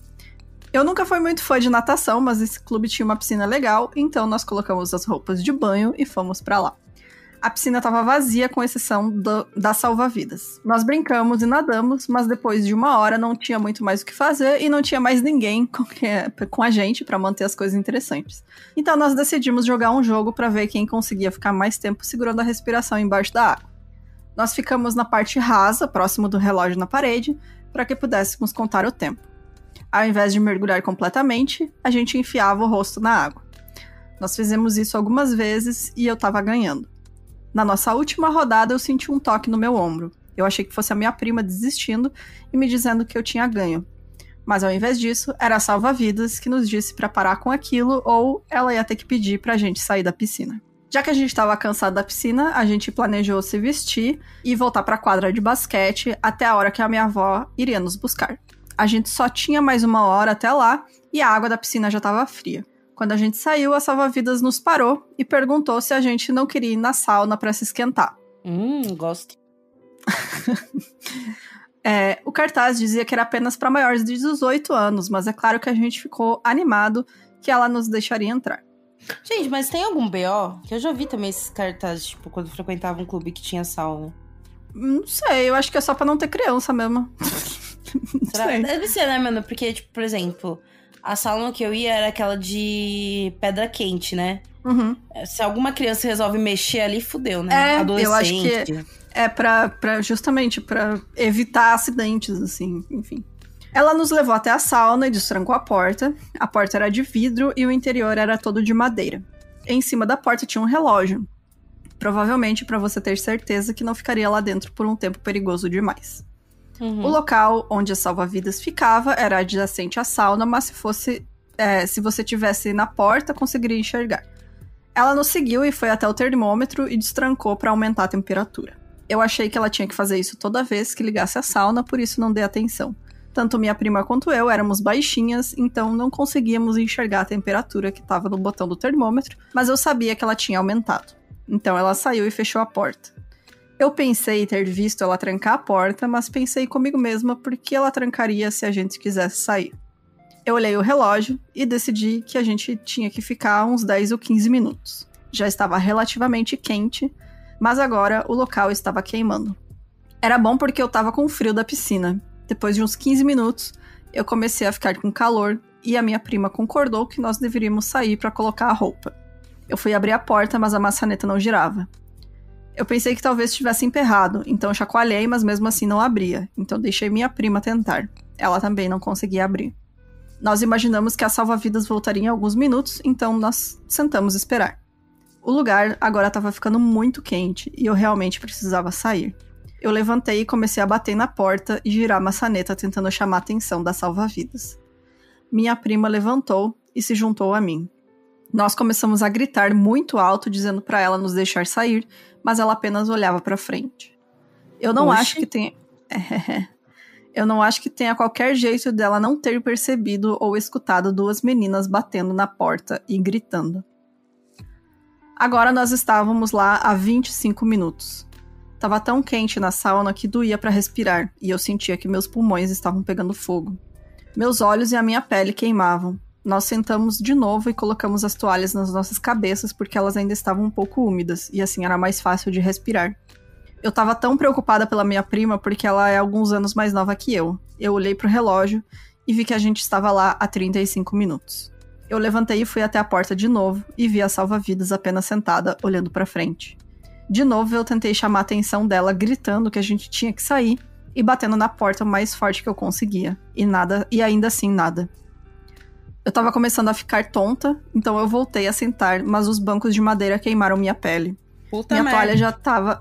Eu nunca fui muito fã de natação, mas esse clube tinha uma piscina legal, então nós colocamos as roupas de banho e fomos pra lá. A piscina estava vazia, com exceção das salva-vidas. Nós brincamos e nadamos, mas depois de 1 hora não tinha muito mais o que fazer e não tinha mais ninguém com a gente para manter as coisas interessantes. Então nós decidimos jogar um jogo para ver quem conseguia ficar mais tempo segurando a respiração embaixo da água. Nós ficamos na parte rasa, próximo do relógio na parede, para que pudéssemos contar o tempo. Ao invés de mergulhar completamente, a gente enfiava o rosto na água. Nós fizemos isso algumas vezes e eu estava ganhando. Na nossa última rodada, eu senti um toque no meu ombro. Eu achei que fosse a minha prima desistindo e me dizendo que eu tinha ganho. Mas ao invés disso, era a salva-vidas que nos disse para parar com aquilo ou ela ia ter que pedir pra gente sair da piscina. Já que a gente estava cansado da piscina, a gente planejou se vestir e voltar para a quadra de basquete até a hora que a minha avó iria nos buscar. A gente só tinha mais 1 hora até lá e a água da piscina já estava fria. Quando a gente saiu, a salva-vidas nos parou e perguntou se a gente não queria ir na sauna pra se esquentar. Gosto. O cartaz dizia que era apenas para maiores de 18 anos, mas é claro que a gente ficou animado que ela nos deixaria entrar. Gente, mas tem algum BO? Que eu já vi também esses cartazes, tipo, quando frequentava um clube que tinha sauna. Não sei, eu acho que é só pra não ter criança mesmo. Será? Deve ser, né, mano? Porque, tipo, por exemplo, a sauna que eu ia era aquela de pedra quente, né? Uhum. Se alguma criança resolve mexer ali, fudeu, né? Adolescente. Eu acho que justamente pra evitar acidentes, assim, enfim. Ela nos levou até a sauna e destrancou a porta. A porta era de vidro e o interior era todo de madeira. Em cima da porta tinha um relógio. Provavelmente para você ter certeza que não ficaria lá dentro por um tempo perigoso demais. Uhum. O local onde a salva-vidas ficava era adjacente à sauna, mas se você tivesse na porta, conseguiria enxergar. Ela nos seguiu e foi até o termômetro e destrancou para aumentar a temperatura. Eu achei que ela tinha que fazer isso toda vez que ligasse a sauna, por isso não dei atenção. Tanto minha prima quanto eu éramos baixinhas, então não conseguíamos enxergar a temperatura que estava no botão do termômetro, mas eu sabia que ela tinha aumentado. Então ela saiu e fechou a porta. Eu pensei ter visto ela trancar a porta, mas pensei comigo mesma por que ela trancaria se a gente quisesse sair. Eu olhei o relógio e decidi que a gente tinha que ficar uns 10 ou 15 minutos. Já estava relativamente quente, mas agora o local estava queimando. Era bom porque eu estava com frio da piscina. Depois de uns 15 minutos, eu comecei a ficar com calor e a minha prima concordou que nós deveríamos sair para colocar a roupa. Eu fui abrir a porta, mas a maçaneta não girava. Eu pensei que talvez estivesse emperrado, então chacoalhei, mas mesmo assim não abria. Então deixei minha prima tentar. Ela também não conseguia abrir. Nós imaginamos que a salva-vidas voltaria em alguns minutos, então nós sentamos esperar. O lugar agora estava ficando muito quente e eu realmente precisava sair. Eu levantei e comecei a bater na porta e girar a maçaneta tentando chamar a atenção da salva-vidas. Minha prima levantou e se juntou a mim. Nós começamos a gritar muito alto, dizendo para ela nos deixar sair, mas ela apenas olhava para frente. Eu não acho que tenha qualquer jeito dela não ter percebido ou escutado duas meninas batendo na porta e gritando. Agora nós estávamos lá há 25 minutos. Tava tão quente na sauna que doía para respirar, e eu sentia que meus pulmões estavam pegando fogo. Meus olhos e a minha pele queimavam. Nós sentamos de novo e colocamos as toalhas nas nossas cabeças porque elas ainda estavam um pouco úmidas, e assim era mais fácil de respirar. Eu tava tão preocupada pela minha prima porque ela é alguns anos mais nova que eu. Eu olhei pro relógio e vi que a gente estava lá há 35 minutos. Eu levantei e fui até a porta de novo e vi a salva-vidas apenas sentada, olhando pra frente. De novo eu tentei chamar a atenção dela gritando que a gente tinha que sair e batendo na porta o mais forte que eu conseguia. E ainda assim nada. Eu tava começando a ficar tonta, então eu voltei a sentar, mas os bancos de madeira queimaram minha pele. Minha toalha já tava...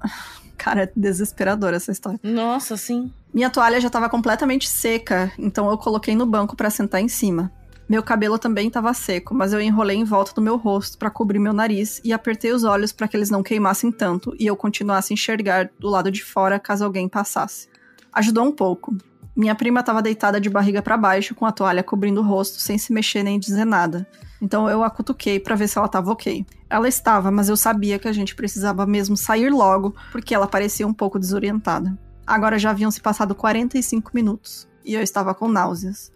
Cara, é desesperadora essa história. Nossa, sim. Minha toalha já tava completamente seca, então eu coloquei no banco pra sentar em cima. Meu cabelo também tava seco, mas eu enrolei em volta do meu rosto pra cobrir meu nariz e apertei os olhos pra que eles não queimassem tanto e eu continuasse a enxergar do lado de fora caso alguém passasse. Ajudou um pouco. Minha prima estava deitada de barriga para baixo, com a toalha cobrindo o rosto, sem se mexer nem dizer nada. Então eu a cutuquei para ver se ela estava ok. Ela estava, mas eu sabia que a gente precisava mesmo sair logo, porque ela parecia um pouco desorientada. Agora já haviam se passado 45 minutos, e eu estava com náuseas.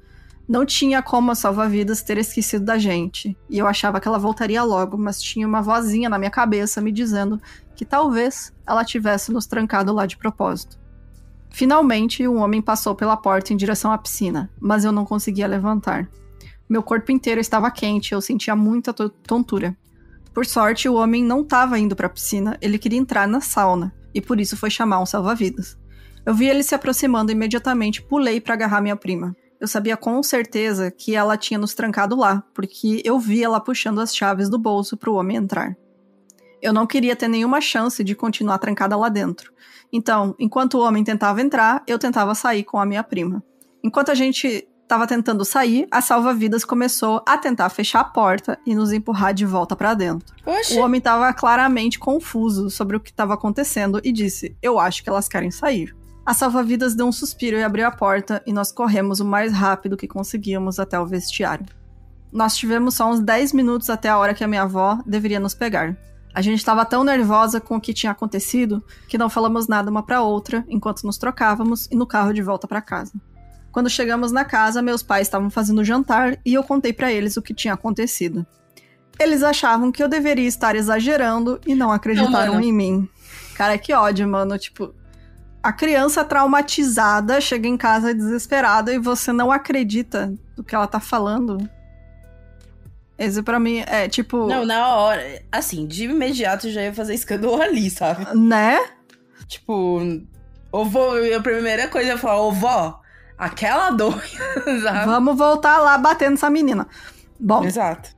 Não tinha como a salva-vidas ter esquecido da gente, e eu achava que ela voltaria logo, mas tinha uma vozinha na minha cabeça me dizendo que talvez ela tivesse nos trancado lá de propósito. Finalmente, um homem passou pela porta em direção à piscina, mas eu não conseguia levantar. Meu corpo inteiro estava quente e eu sentia muita tontura. Por sorte, o homem não estava indo para a piscina, ele queria entrar na sauna, e por isso foi chamar um salva-vidas. Eu vi ele se aproximando e imediatamente pulei para agarrar minha prima. Eu sabia com certeza que ela tinha nos trancado lá, porque eu vi ela puxando as chaves do bolso para o homem entrar. Eu não queria ter nenhuma chance de continuar trancada lá dentro. Então, enquanto o homem tentava entrar, eu tentava sair com a minha prima. Enquanto a gente estava tentando sair, a salva-vidas começou a tentar fechar a porta e nos empurrar de volta para dentro. Oxi. O homem estava claramente confuso sobre o que estava acontecendo e disse: "Eu acho que elas querem sair." A salva-vidas deu um suspiro e abriu a porta e nós corremos o mais rápido que conseguíamos até o vestiário. Nós tivemos só uns 10 minutos até a hora que a minha avó deveria nos pegar. A gente estava tão nervosa com o que tinha acontecido que não falamos nada uma pra outra enquanto nos trocávamos e no carro de volta pra casa. Quando chegamos na casa, meus pais estavam fazendo jantar e eu contei pra eles o que tinha acontecido. Eles achavam que eu deveria estar exagerando e não acreditaram em mim. Cara, que ódio, mano. Tipo, a criança traumatizada chega em casa desesperada e você não acredita do que ela tá falando. Esse pra mim é tipo... Não, na hora, assim, de imediato eu já ia fazer escândalo ali, sabe? Né? Tipo, a primeira coisa eu ia falar, vó, aquela doida, sabe? Vamos voltar lá batendo essa menina. Bom, exato.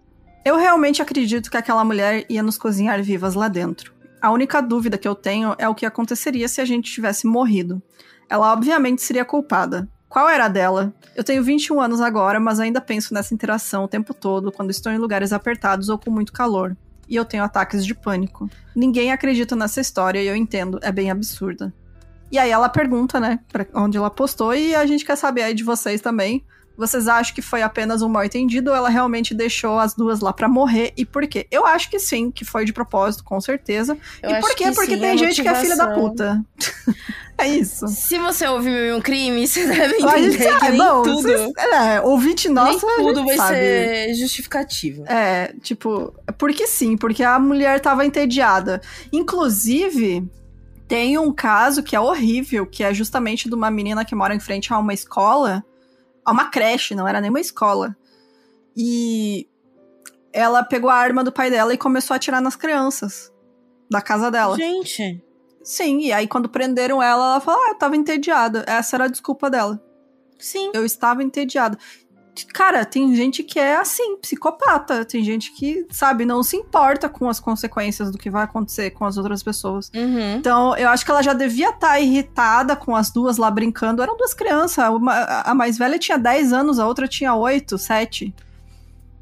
Eu realmente acredito que aquela mulher ia nos cozinhar vivas lá dentro. A única dúvida que eu tenho é o que aconteceria se a gente tivesse morrido. Ela obviamente seria culpada. Qual era a dela? Eu tenho 21 anos agora, mas ainda penso nessa interação o tempo todo, quando estou em lugares apertados ou com muito calor. E eu tenho ataques de pânico. Ninguém acredita nessa história e eu entendo, é bem absurda. E aí ela pergunta, né, pra onde ela postou, e a gente quer saber aí de vocês também. Vocês acham que foi apenas um mal entendido ou ela realmente deixou as duas lá pra morrer? E por quê? Eu acho que sim, que foi de propósito, com certeza. E por quê? Porque tem gente que é filha da puta. É isso. Se você ouviu um crime, você deve entender que nem tudo... ouvinte nossa, nem tudo vai ser justificativo. É, tipo... Porque sim, porque a mulher tava entediada. Inclusive... Tem um caso que é horrível, que é justamente de uma menina que mora em frente a uma escola, a uma creche, não era nem uma escola. E ela pegou a arma do pai dela e começou a atirar nas crianças da casa dela. Gente! Sim, e aí quando prenderam ela falou, eu tava entediada. Essa era a desculpa dela. Sim. Eu estava entediada. Cara, tem gente que é assim, psicopata. Tem gente que, sabe, não se importa com as consequências do que vai acontecer com as outras pessoas. Uhum. Então, eu acho que ela já devia estar irritada com as duas lá brincando. Eram duas crianças. A mais velha tinha 10 anos, a outra tinha 8, 7.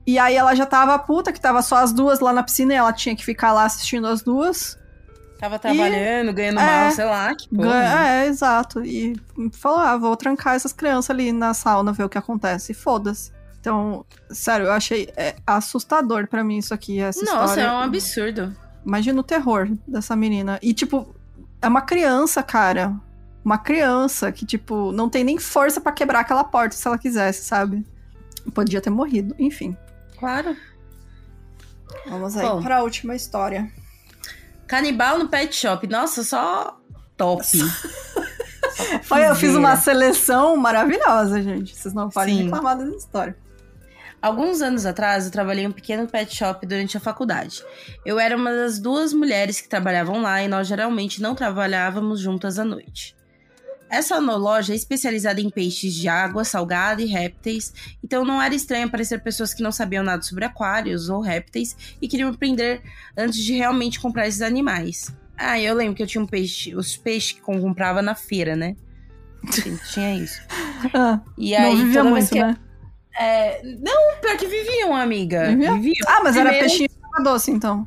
E aí ela já tava puta, que tava só as duas lá na piscina e ela tinha que ficar lá assistindo as duas. Tava trabalhando, ganhando mal, sei lá, que porra. Exato. E falou, vou trancar essas crianças ali na sauna, ver o que acontece. E foda-se. Então, sério, eu achei assustador pra mim isso aqui, essa história. Nossa, é um absurdo. Imagina o terror dessa menina. E, tipo, é uma criança, cara. Uma criança que, tipo, não tem nem força pra quebrar aquela porta se ela quisesse, sabe? Podia ter morrido, enfim. Claro. Vamos aí pra última história. Canibal no pet shop. Nossa, só top. Eu fiz uma seleção maravilhosa, gente. Vocês não podem reclamar dessa história. Alguns anos atrás, eu trabalhei em um pequeno pet shop durante a faculdade. Eu era uma das 2 mulheres que trabalhavam lá e nós geralmente não trabalhávamos juntas à noite. Essa loja é especializada em peixes de água, salgada e répteis, então não era estranho aparecer pessoas que não sabiam nada sobre aquários ou répteis e queriam aprender antes de realmente comprar esses animais. Eu lembro que eu tinha os peixes que eu comprava na feira, né? Tinha isso. E aí, não vivia muito, né? Não, pior que viviam, amiga. Viviam. Mas era peixinho de água doce, então.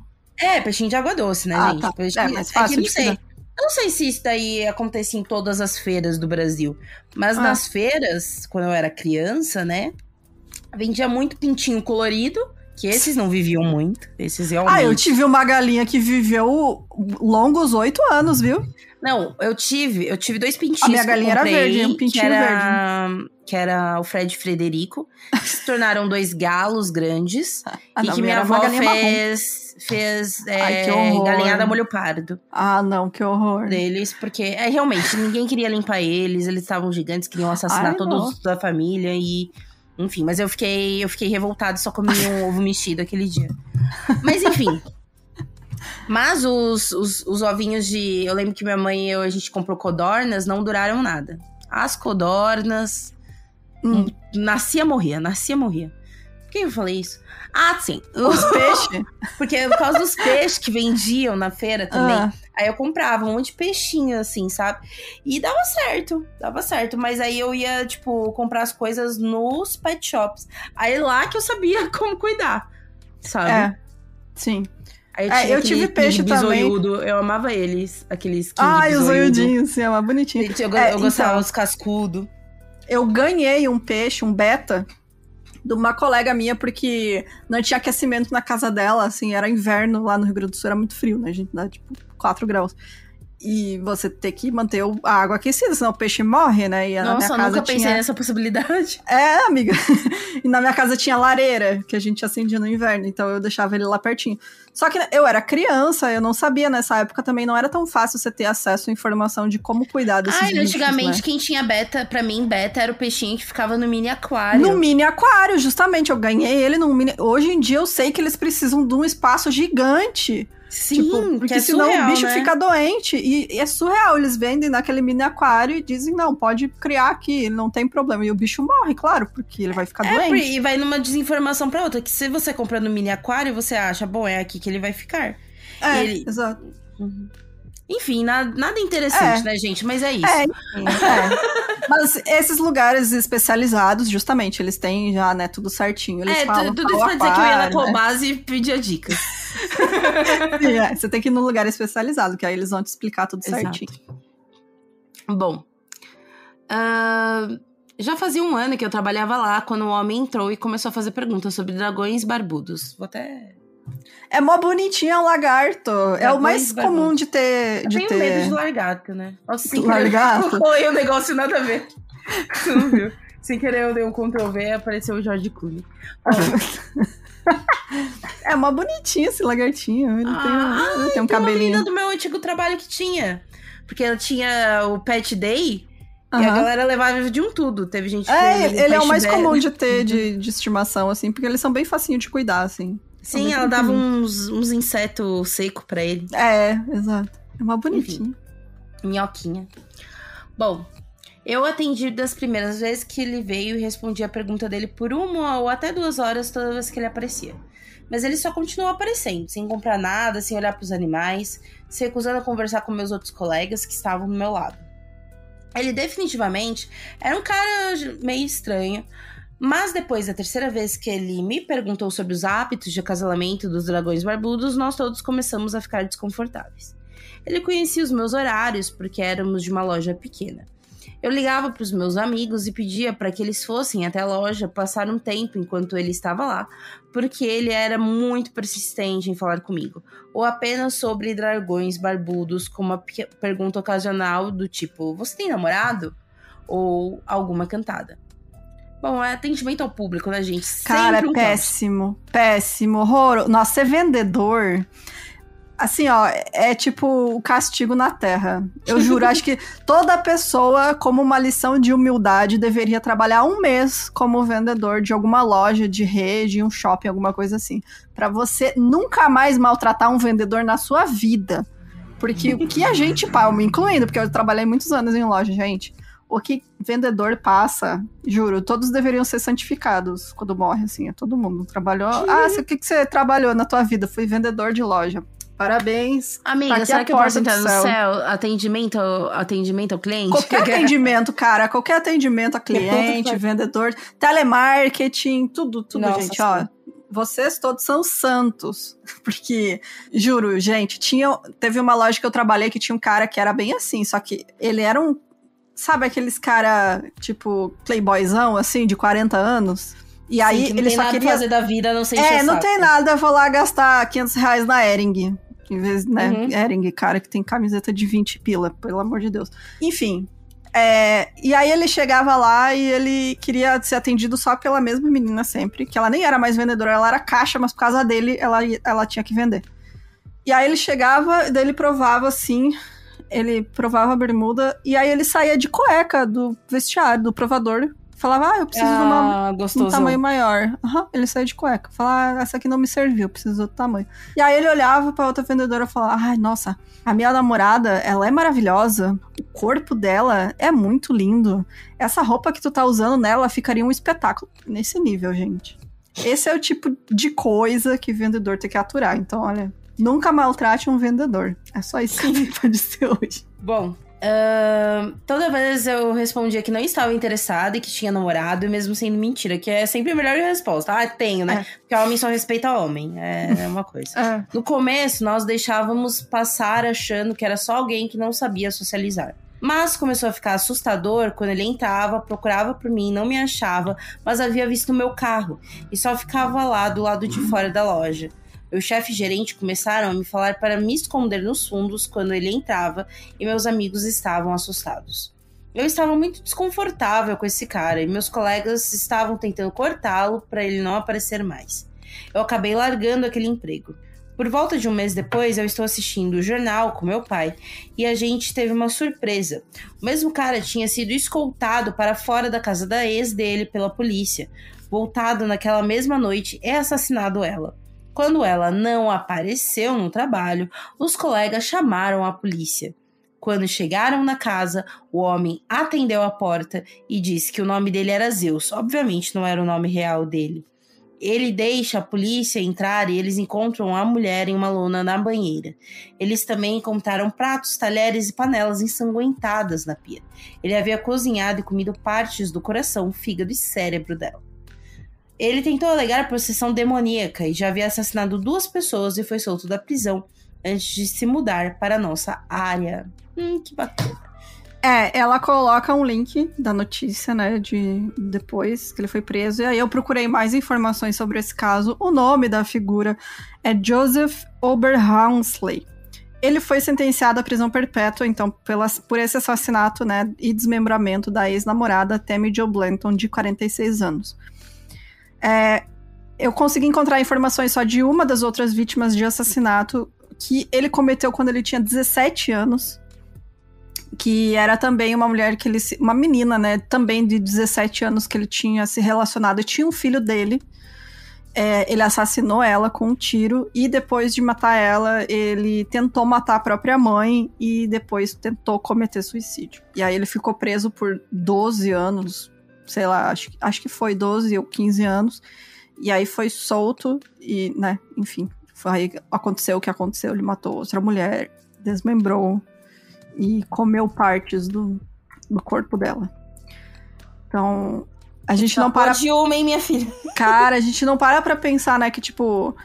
Peixinho de água doce, né, gente? Tá. Mais fácil de cuidar. Eu não sei se isso daí acontecia em todas as feiras do Brasil, mas nas feiras, quando eu era criança, né, vendia muito pintinho colorido, que esses não viviam muito, esses realmente... eu tive uma galinha que viveu longos 8 anos, viu? Não, eu tive 2 pintinhos. A minha galinha era verde, um pintinho verde. Que era o Fred e Frederico, que se tornaram 2 galos grandes, e que minha avó fez galinhada molho pardo. Não, que horror. Deles, porque realmente, ninguém queria limpar eles estavam gigantes, queriam assassinar todos da família e... Enfim, mas eu fiquei revoltada e só comi um ovo mexido aquele dia. Mas enfim... Mas os ovinhos de... Eu lembro que minha mãe e a gente comprou codornas, não duraram nada. As codornas... Nascia, morria. Por que eu falei isso? Sim. Os peixes. Porque por causa dos peixes que vendiam na feira também. Aí eu comprava um monte de peixinho, assim, sabe? E dava certo. Mas aí eu ia, tipo, comprar as coisas nos pet shops. Aí lá que eu sabia como cuidar, sabe? Sim. Aí eu tive peixe também. Eu amava eles, aqueles os zoiudinhos, sim, é uma bonitinha. Eu gostava dos cascudos. Eu ganhei um peixe, um beta, de uma colega minha, porque não tinha aquecimento na casa dela, assim, era inverno lá no Rio Grande do Sul, era muito frio, né? A gente dá, tipo, 4 graus. E você ter que manter a água aquecida, senão o peixe morre, né? E Nossa, eu nunca pensei nessa possibilidade. É, amiga. E na minha casa tinha lareira, que a gente acendia no inverno, então eu deixava ele lá pertinho. Só que eu era criança, eu não sabia nessa época também, não era tão fácil você ter acesso à informação de como cuidar desses bichos, antigamente né? Quem tinha beta, pra mim, beta era o peixinho que ficava no mini aquário. No mini aquário, justamente, eu ganhei ele no mini... Hoje em dia eu sei que eles precisam de um espaço gigante. Sim, tipo, porque senão surreal, o bicho né? fica doente. E é surreal, eles vendem naquele mini aquário e dizem, não, pode criar aqui, não tem problema. E o bicho morre, claro, porque ele vai ficar doente. E vai numa desinformação pra outra, que se você compra no mini aquário, você acha, bom, é aqui que ele vai ficar. Exato. Enfim, nada interessante, né, gente? Mas é isso. Mas esses lugares especializados, justamente, eles têm já, né, tudo certinho. Eles falam tudo isso pra dizer que eu ia na Cobase e pedia dicas. Sim, você tem que ir num lugar especializado, que aí eles vão te explicar tudo certinho. Bom, já fazia um ano que eu trabalhava lá, quando um homem entrou e começou a fazer perguntas sobre dragões barbudos. Vou até... É mó bonitinho, é um lagarto. É o mais comum de ter... Eu tenho medo de lagarto, né? Nossa, sem lagarto? Foi um negócio nada a ver. Você não viu? Sem querer eu dei um Ctrl-V e apareceu o George Clooney. É mó bonitinho esse lagartinho. Ele tem um cabelinho. Uma do meu antigo trabalho que tinha. Porque ela tinha o Pet Day... E a galera levava de um tudo. Teve gente que... ele é o mais comum de ter de estimação, assim. Porque eles são bem facinho de cuidar, assim. Sim, ela dava uns insetos secos pra ele. Exato. É uma bonitinha. Minhoquinha. Bom, eu atendi das primeiras vezes que ele veio e respondi a pergunta dele por 1 ou até 2 horas toda vez que ele aparecia. Mas ele só continuou aparecendo, sem comprar nada, sem olhar pros animais, se recusando a conversar com meus outros colegas que estavam do meu lado. Ele definitivamente era um cara meio estranho, mas depois da 3ª vez que ele me perguntou sobre os hábitos de acasalamento dos dragões barbudos, nós todos começamos a ficar desconfortáveis. Ele conhecia os meus horários porque éramos de uma loja pequena. Eu ligava para os meus amigos e pedia para que eles fossem até a loja passar um tempo enquanto ele estava lá, porque ele era muito persistente em falar comigo, ou apenas sobre dragões barbudos com uma pergunta ocasional do tipo, você tem namorado? Ou alguma cantada. Bom, é atendimento ao público, né, gente? Cara, sempre péssimo, péssimo, horror. Nossa, ser vendedor... Assim, ó, é tipo o castigo na terra. Eu juro, acho que toda pessoa, como uma lição de humildade, deveria trabalhar 1 mês como vendedor de alguma loja, de rede, um shopping, alguma coisa assim. Pra você nunca mais maltratar um vendedor na sua vida. Porque o que a gente, eu me incluindo, porque eu trabalhei muitos anos em loja, gente. O que vendedor passa, juro, todos deveriam ser santificados quando morre, assim, todo mundo trabalhou. O que você trabalhou na tua vida? Fui vendedor de loja. Parabéns. Amiga, tá será que eu posso entrar no céu? Atendimento ao cliente? Qualquer atendimento, cara. Qualquer atendimento a cliente, vendedor, telemarketing, tudo, nossa, gente, ó. Vocês todos são santos. Porque, juro, gente, teve uma loja que eu trabalhei que tinha um cara que era bem assim, só que ele era um... Sabe aqueles cara, tipo, playboyzão, assim, de 40 anos? E aí sim, ele só queria... Não tem nada pra fazer da vida, não sei se não tem nada, eu vou lá gastar R$500 na Hering. Em vez, né, Hering, cara, que tem camiseta de 20 pila, pelo amor de Deus. Enfim, e aí ele chegava lá e ele queria ser atendido só pela mesma menina sempre, que ela nem era mais vendedora, ela era caixa, mas por causa dele, ela tinha que vender. E aí ele chegava, daí ele provava assim, ele provava a bermuda, e aí ele saía de cueca do vestiário, do provador. Falava, eu preciso de um tamanho maior. Ele saía de cueca. Falava, essa aqui não me serviu, preciso de outro tamanho. E aí ele olhava pra outra vendedora e falava, ai, nossa, a minha namorada, ela é maravilhosa. O corpo dela é muito lindo. Essa roupa que tu tá usando nela ficaria um espetáculo. Nesse nível, gente. Esse é o tipo de coisa que vendedor tem que aturar. Então, olha, nunca maltrate um vendedor. É só isso que pode ser hoje. Bom... toda vez eu respondia que não estava interessada e que tinha namorado, mesmo sendo mentira, que é sempre a melhor resposta. Tenho, né? Porque homem só respeita homem, é uma coisa. No começo, nós deixávamos passar achando que era só alguém que não sabia socializar. Mas começou a ficar assustador quando ele entrava, procurava por mim, não me achava, mas havia visto o meu carro e só ficava lá do lado de fora da loja. Meu chefe e gerente começaram a me falar para me esconder nos fundos quando ele entrava e meus amigos estavam assustados. Eu estava muito desconfortável com esse cara e meus colegas estavam tentando cortá-lo para ele não aparecer mais. Eu acabei largando aquele emprego. Por volta de um mês depois, eu estou assistindo o jornal com meu pai e a gente teve uma surpresa. O mesmo cara tinha sido escoltado para fora da casa da ex dele pela polícia, voltado naquela mesma noite e assassinado ela. Quando ela não apareceu no trabalho, os colegas chamaram a polícia. Quando chegaram na casa, o homem atendeu a porta e disse que o nome dele era Zeus. Obviamente não era o nome real dele. Ele deixa a polícia entrar e eles encontram a mulher em uma lona na banheira. Eles também encontraram pratos, talheres e panelas ensanguentadas na pia. Ele havia cozinhado e comido partes do coração, fígado e cérebro dela. Ele tentou alegar possessão demoníaca e já havia assassinado 2 pessoas e foi solto da prisão antes de se mudar para a nossa área. Que bacana. Ela coloca um link da notícia, né, de depois que ele foi preso, e aí eu procurei mais informações sobre esse caso. O nome da figura é Joseph Oberhausley. Ele foi sentenciado à prisão perpétua, então, por esse assassinato, né, e desmembramento da ex-namorada Tammy Jo Blanton, de 46 anos. Eu consegui encontrar informações só de uma das outras vítimas de assassinato que ele cometeu quando ele tinha 17 anos, que era também uma mulher uma menina, né, também de 17 anos que ele tinha se relacionado, e tinha um filho dele. Ele assassinou ela com um tiro e depois de matar ela, ele tentou matar a própria mãe e depois tentou cometer suicídio. E aí ele ficou preso por 12 anos, sei lá, acho que foi 12 ou 15 anos, e aí foi solto e, né, enfim, aí aconteceu o que aconteceu, ele matou outra mulher, desmembrou e comeu partes do corpo dela. Então, a gente não para... de homem, minha filha. Cara, a gente não para pra pensar, né, que, tipo,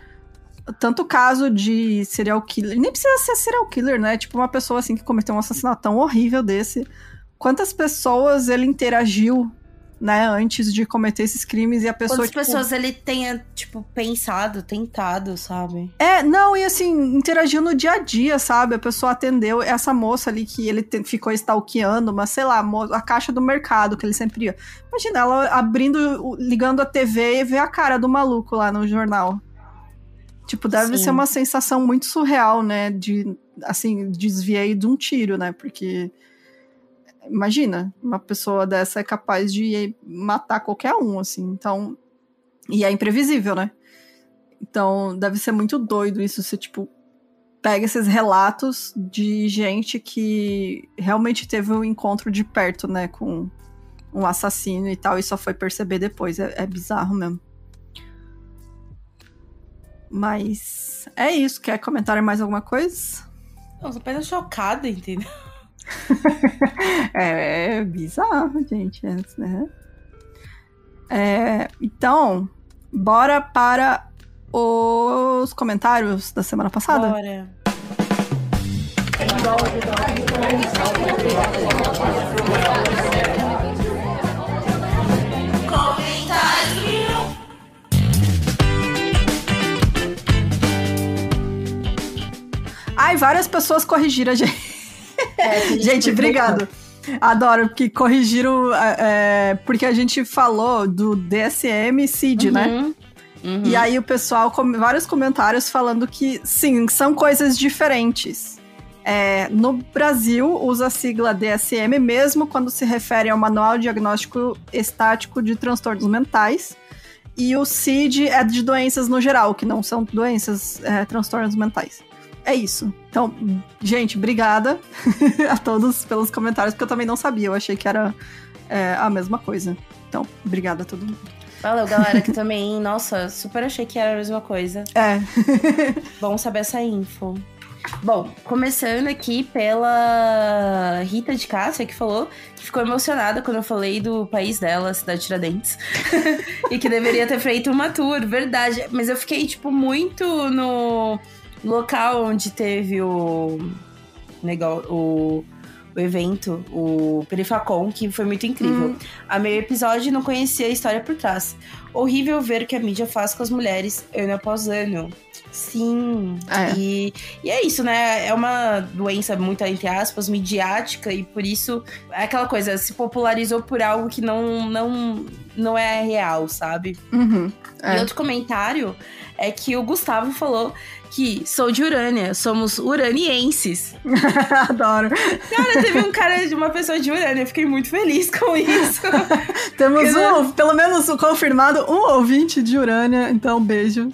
tanto caso de serial killer, nem precisa ser serial killer, né, tipo, uma pessoa, assim, que cometeu um assassinato tão horrível desse, quantas pessoas ele interagiu, né, antes de cometer esses crimes, e a pessoa, quantas pessoas ele tenha, tipo, pensado, tentado, sabe? Não, e assim, interagiu no dia a dia, sabe? A pessoa atendeu essa moça ali que ele ficou stalkeando, mas sei lá, a caixa do mercado que ele sempre ia. Imagina, ela abrindo, ligando a TV e ver a cara do maluco lá no jornal. Tipo, deve ser uma sensação muito surreal, né? De, assim, desviei de um tiro, né? Porque... imagina, uma pessoa dessa é capaz de matar qualquer um, assim, então... E é imprevisível, né? Então, deve ser muito doido isso, você, tipo, pega esses relatos de gente que realmente teve um encontro de perto, né, com um assassino e tal, e só foi perceber depois. É bizarro mesmo. Mas é isso. Quer comentar mais alguma coisa? Eu tô apenas chocada, entendeu? É bizarro, gente. Né? Então, bora para os comentários da semana passada? Bora. Ai, várias pessoas corrigiram a gente. Gente, obrigado. Adoro que corrigiram, porque a gente falou do DSM e CID, né? Uhum. E aí o pessoal, vários comentários falando que, sim, são coisas diferentes. No Brasil, usa a sigla DSM mesmo quando se refere ao Manual Diagnóstico Estático de Transtornos Mentais. E o CID é de doenças no geral, que não são doenças, transtornos mentais. É isso. Então, gente, obrigada a todos pelos comentários, porque eu também não sabia, eu achei que era a mesma coisa. Então, obrigada a todo mundo. Valeu, galera, que também, nossa, super achei que era a mesma coisa. Bom saber essa info. Bom, começando aqui pela Rita de Cássia, que falou que ficou emocionada quando eu falei do país dela, Cidade Tiradentes, e que deveria ter feito uma tour, verdade. Mas eu fiquei, tipo, muito no local onde teve o evento, o Perifacon, que foi muito incrível. Amei o episódio e não conhecia a história por trás. Horrível ver o que a mídia faz com as mulheres ano após ano. Sim. E é isso, né? É uma doença muito, entre aspas, midiática, e por isso é aquela coisa, se popularizou por algo que não é real, sabe? E outro comentário é que o Gustavo falou que sou de Urânia, somos uranienses. Adoro. Cara, teve uma pessoa de Urânia, eu fiquei muito feliz com isso. Temos pelo menos confirmado, um ouvinte de Urânia, então beijo.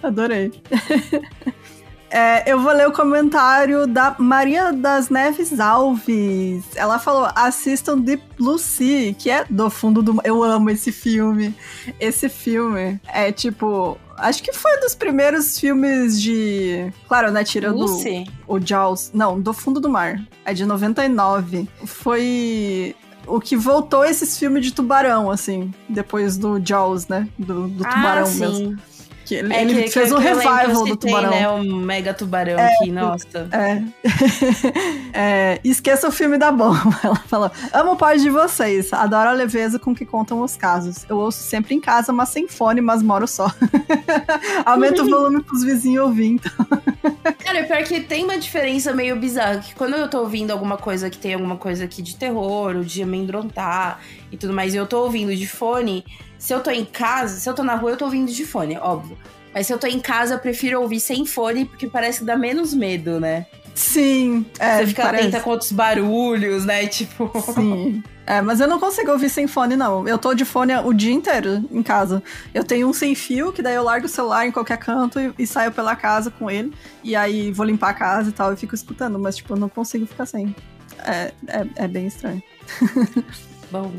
Adorei. Eu vou ler o comentário da Maria das Neves Alves. Ela falou, assistam Deep Blue Sea, que é do fundo do... Eu amo esse filme. Esse filme é tipo... Acho que foi um dos primeiros filmes de... Claro, né, tirando o Jaws. Não, do fundo do mar. É de 99. Foi... o que voltou esses filmes de tubarão, assim. Depois do Jaws, né? Do tubarão mesmo. Que ele fez um revival do tubarão. Né, o mega tubarão aqui, nossa. Esqueça o filme da bomba. Ela falou, amo o pod de vocês, adoro a leveza com que contam os casos. Eu ouço sempre em casa, mas sem fone, mas moro só. Aumenta o volume pros vizinhos ouvir, então. Cara, pior que tem uma diferença meio bizarra, que quando eu tô ouvindo alguma coisa que tem alguma coisa aqui de terror, ou de amedrontar e tudo mais, e eu tô ouvindo de fone... Se eu tô em casa, se eu tô na rua, eu tô ouvindo de fone, óbvio. Mas se eu tô em casa, eu prefiro ouvir sem fone, porque parece que dá menos medo, né? Sim. Você fica atenta com outros barulhos, né? Tipo... Sim. Mas eu não consigo ouvir sem fone, não. Eu tô de fone o dia inteiro em casa. Eu tenho um sem fio, que daí eu largo o celular em qualquer canto e saio pela casa com ele. E aí vou limpar a casa e tal, e fico escutando. Mas, tipo, eu não consigo ficar sem. É bem estranho. Bom,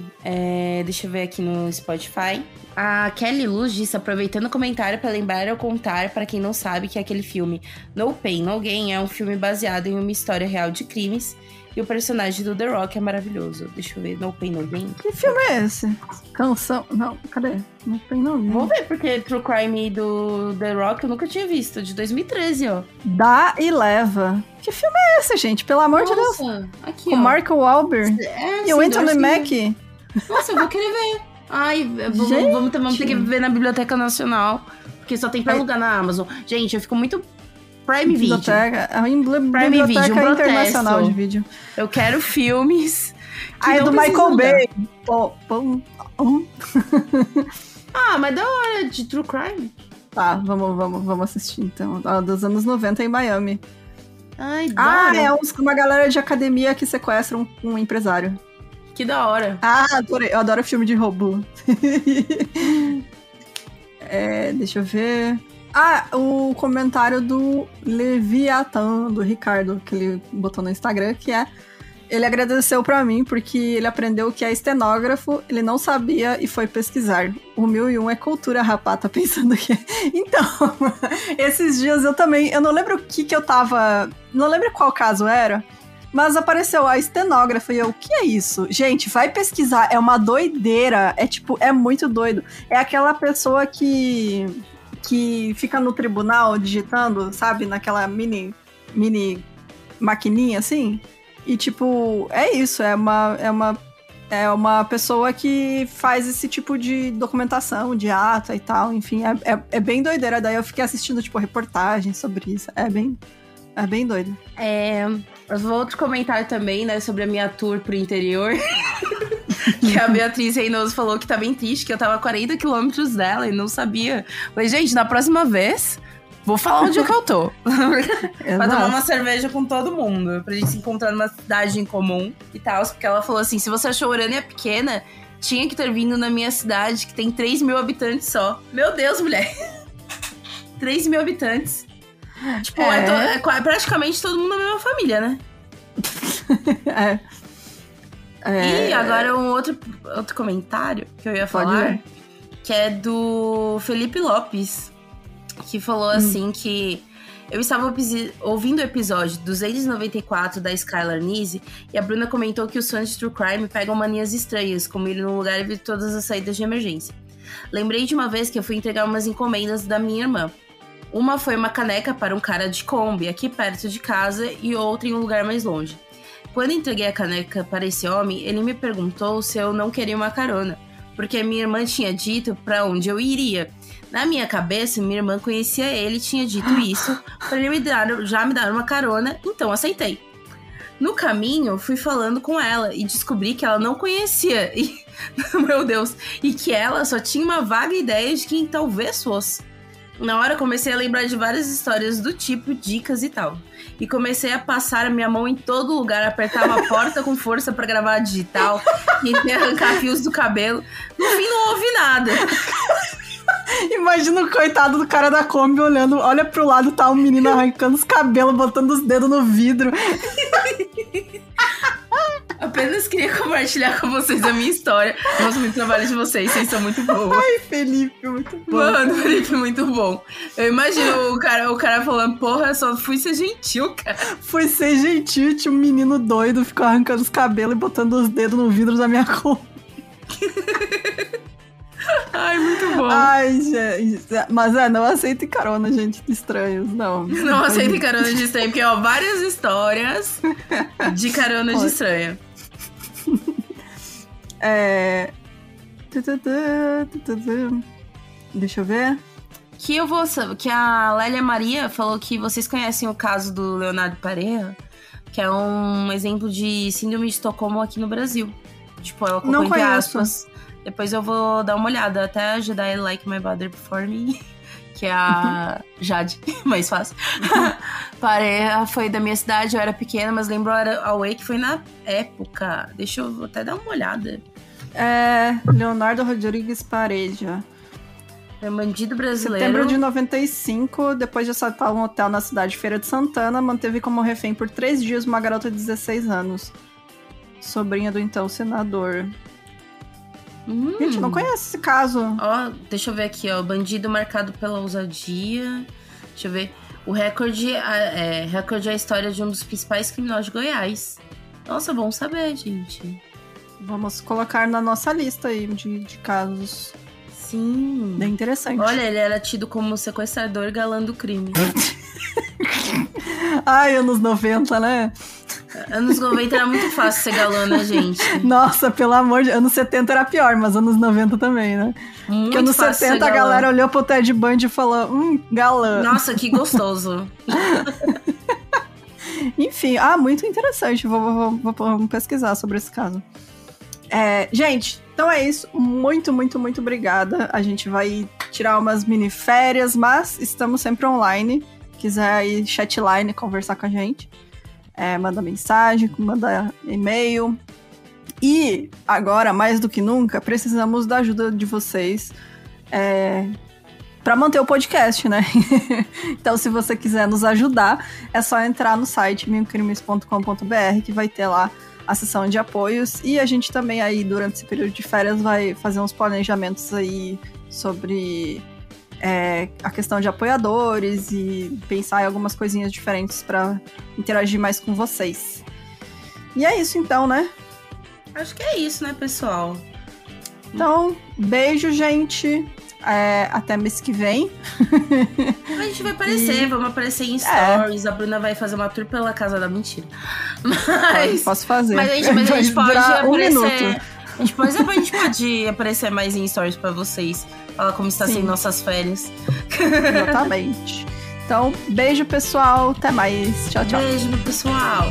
deixa eu ver aqui no Spotify. A Kelly Luz disse, aproveitando o comentário para lembrar ou contar para quem não sabe, que aquele filme No Pain, No Gain é um filme baseado em uma história real de crimes e o personagem do The Rock é maravilhoso. Deixa eu ver, No Pain, No Gain. Que filme é esse? Canção? Não, cadê? No Pain, No Gain. Vou ver, porque True Crime do The Rock eu nunca tinha visto, de 2013, ó. Dá e leva. Que filme é esse, gente? Pelo amor de Deus. Aqui, com o Mark Wahlberg e o Anthony Mackie. Nossa, eu vou querer ver. Ai, vamos ter que ver na Biblioteca Nacional, porque só tem pra alugar na Amazon. Gente, eu fico muito... Prime Video. Biblioteca Internacional de Vídeo. Eu quero filmes que é do Michael Bay. Mas da hora, de True Crime. Tá, vamos assistir então. Dos anos 90 em Miami. Ai, da hora. Uma galera de academia que sequestra um empresário. Que da hora. Adorei. Eu adoro filme de robô. Deixa eu ver. O comentário do Leviathan, do Ricardo, que ele botou no Instagram, que ele agradeceu pra mim porque ele aprendeu que é estenógrafo, ele não sabia e foi pesquisar. O 1001 é cultura, rapá, tá pensando que... Então, esses dias eu não lembro o que eu tava... Não lembro qual caso era, mas apareceu a estenógrafa e eu, o que é isso? Gente, vai pesquisar, é uma doideira, é muito doido. É aquela pessoa que fica no tribunal digitando, sabe, naquela mini maquininha assim, e tipo, é isso, é uma pessoa que faz esse tipo de documentação, de ata e tal, enfim, é bem doideira. Daí eu fiquei assistindo, tipo, reportagens sobre isso, é bem doido. Outro comentário também, né, sobre a minha tour pro interior, que a Beatriz Reinoso falou que tá bem triste, que eu tava a 40 quilômetros dela e não sabia. Falei, gente, na próxima vez, vou falar onde é que eu tô. Pra tomar uma cerveja com todo mundo, pra gente se encontrar numa cidade em comum e tal. Porque ela falou assim, se você achou Urânia pequena, tinha que ter vindo na minha cidade, que tem 3 mil habitantes só. Meu Deus, mulher! 3 mil habitantes. Tipo, é praticamente todo mundo da mesma família, né? E agora um outro comentário que eu ia falar, que é do Felipe Lopes, que falou assim que eu estava ouvindo o episódio 294 da Skylar Nise e a Bruna comentou que os fãs de True Crime pegam manias estranhas, como ir num lugar e ver todas as saídas de emergência. Lembrei de uma vez que eu fui entregar umas encomendas da minha irmã. Uma foi uma caneca para um cara de Kombi, aqui perto de casa, e outra em um lugar mais longe. Quando entreguei a caneca para esse homem, ele me perguntou se eu não queria uma carona, porque minha irmã tinha dito para onde eu iria. Na minha cabeça, minha irmã conhecia ele e tinha dito isso para ele já me dar uma carona, então aceitei. No caminho, fui falando com ela e descobri que ela não conhecia, meu Deus, e que ela só tinha uma vaga ideia de quem talvez fosse. Na hora, comecei a lembrar de várias histórias do tipo, dicas e tal. E comecei a passar a minha mão em todo lugar, apertava a porta com força pra gravar digital, tentei arrancar fios do cabelo. No fim, não houve nada. Imagina o coitado do cara da Kombi olhando, olha pro lado, tá um menino arrancando os cabelos, botando os dedos no vidro. Apenas queria compartilhar com vocês a minha história. Gosto muito do trabalho de vocês são muito boas. Ai, Felipe, muito bom. Mano, Felipe, muito bom. Eu imagino o cara falando, porra, só fui ser gentil, cara. Fui ser gentil, tinha um menino doido, ficou arrancando os cabelos e botando os dedos no vidro da minha Kombi. Ai, muito bom. Ai, gente. Mas não aceitem carona, gente, de estranhos, não. Não aceitem carona de estranho, porque, ó, várias histórias de carona de estranho. Deixa eu ver. Que a Lélia Maria falou que vocês conhecem o caso do Leonardo Pareja, que é um exemplo de síndrome de Estocolmo aqui no Brasil. Tipo, ela colocou entre aspas. Depois eu vou dar uma olhada. Até ajudar a Like My Brother Before Me, que é a Jade, mais fácil. Pareja foi da minha cidade, eu era pequena, mas lembro a Way que foi na época. Deixa eu até dar uma olhada. Leonardo Rodrigues Pareja. É bandido brasileiro. Setembro de 95, depois de assaltar um hotel na cidade de Feira de Santana, manteve como refém por 3 dias uma garota de 16 anos. Sobrinha do então senador. Gente, não conhece esse caso. Ó, deixa eu ver aqui, ó. Bandido marcado pela ousadia. Deixa eu ver. O recorde é a história de um dos principais criminosos de Goiás. Nossa, bom saber, gente. Vamos colocar na nossa lista aí de casos. Sim. Bem interessante. Olha, ele era tido como sequestrador galã do crime. Ai, anos 90, né? Anos 90 era muito fácil ser galã, né, gente? Nossa, pelo amor de Deus. Anos 70 era pior, mas anos 90 também, né? Muito Porque anos 70 a galera olhou pro Ted Bundy e falou, galã. Nossa, que gostoso. Enfim, muito interessante. Vou pesquisar sobre esse caso. Gente, então é isso. Muito, muito, muito obrigada. A gente vai tirar umas mini férias, mas estamos sempre online. Quiser aí chatline, conversar com a gente. Manda mensagem, manda e-mail. E agora, mais do que nunca, precisamos da ajuda de vocês para manter o podcast, né? Então, se você quiser nos ajudar, é só entrar no site milcrimes.com.br, que vai ter lá a seção de apoios. E a gente também aí, durante esse período de férias, vai fazer uns planejamentos aí sobre a questão de apoiadores e pensar em algumas coisinhas diferentes para interagir mais com vocês. E é isso então, né? Acho que é isso, né, pessoal? Então, beijo, gente. Até mês que vem. A gente vai aparecer, vamos aparecer em stories. A Bruna vai fazer uma tour pela casa da mentira. Mas posso fazer. Mas a gente pode aparecer. A gente pode aparecer mais em stories pra vocês. Falar como está sendo nossas férias. Exatamente. Então, beijo, pessoal. Até mais. Tchau, tchau. Beijo, pessoal.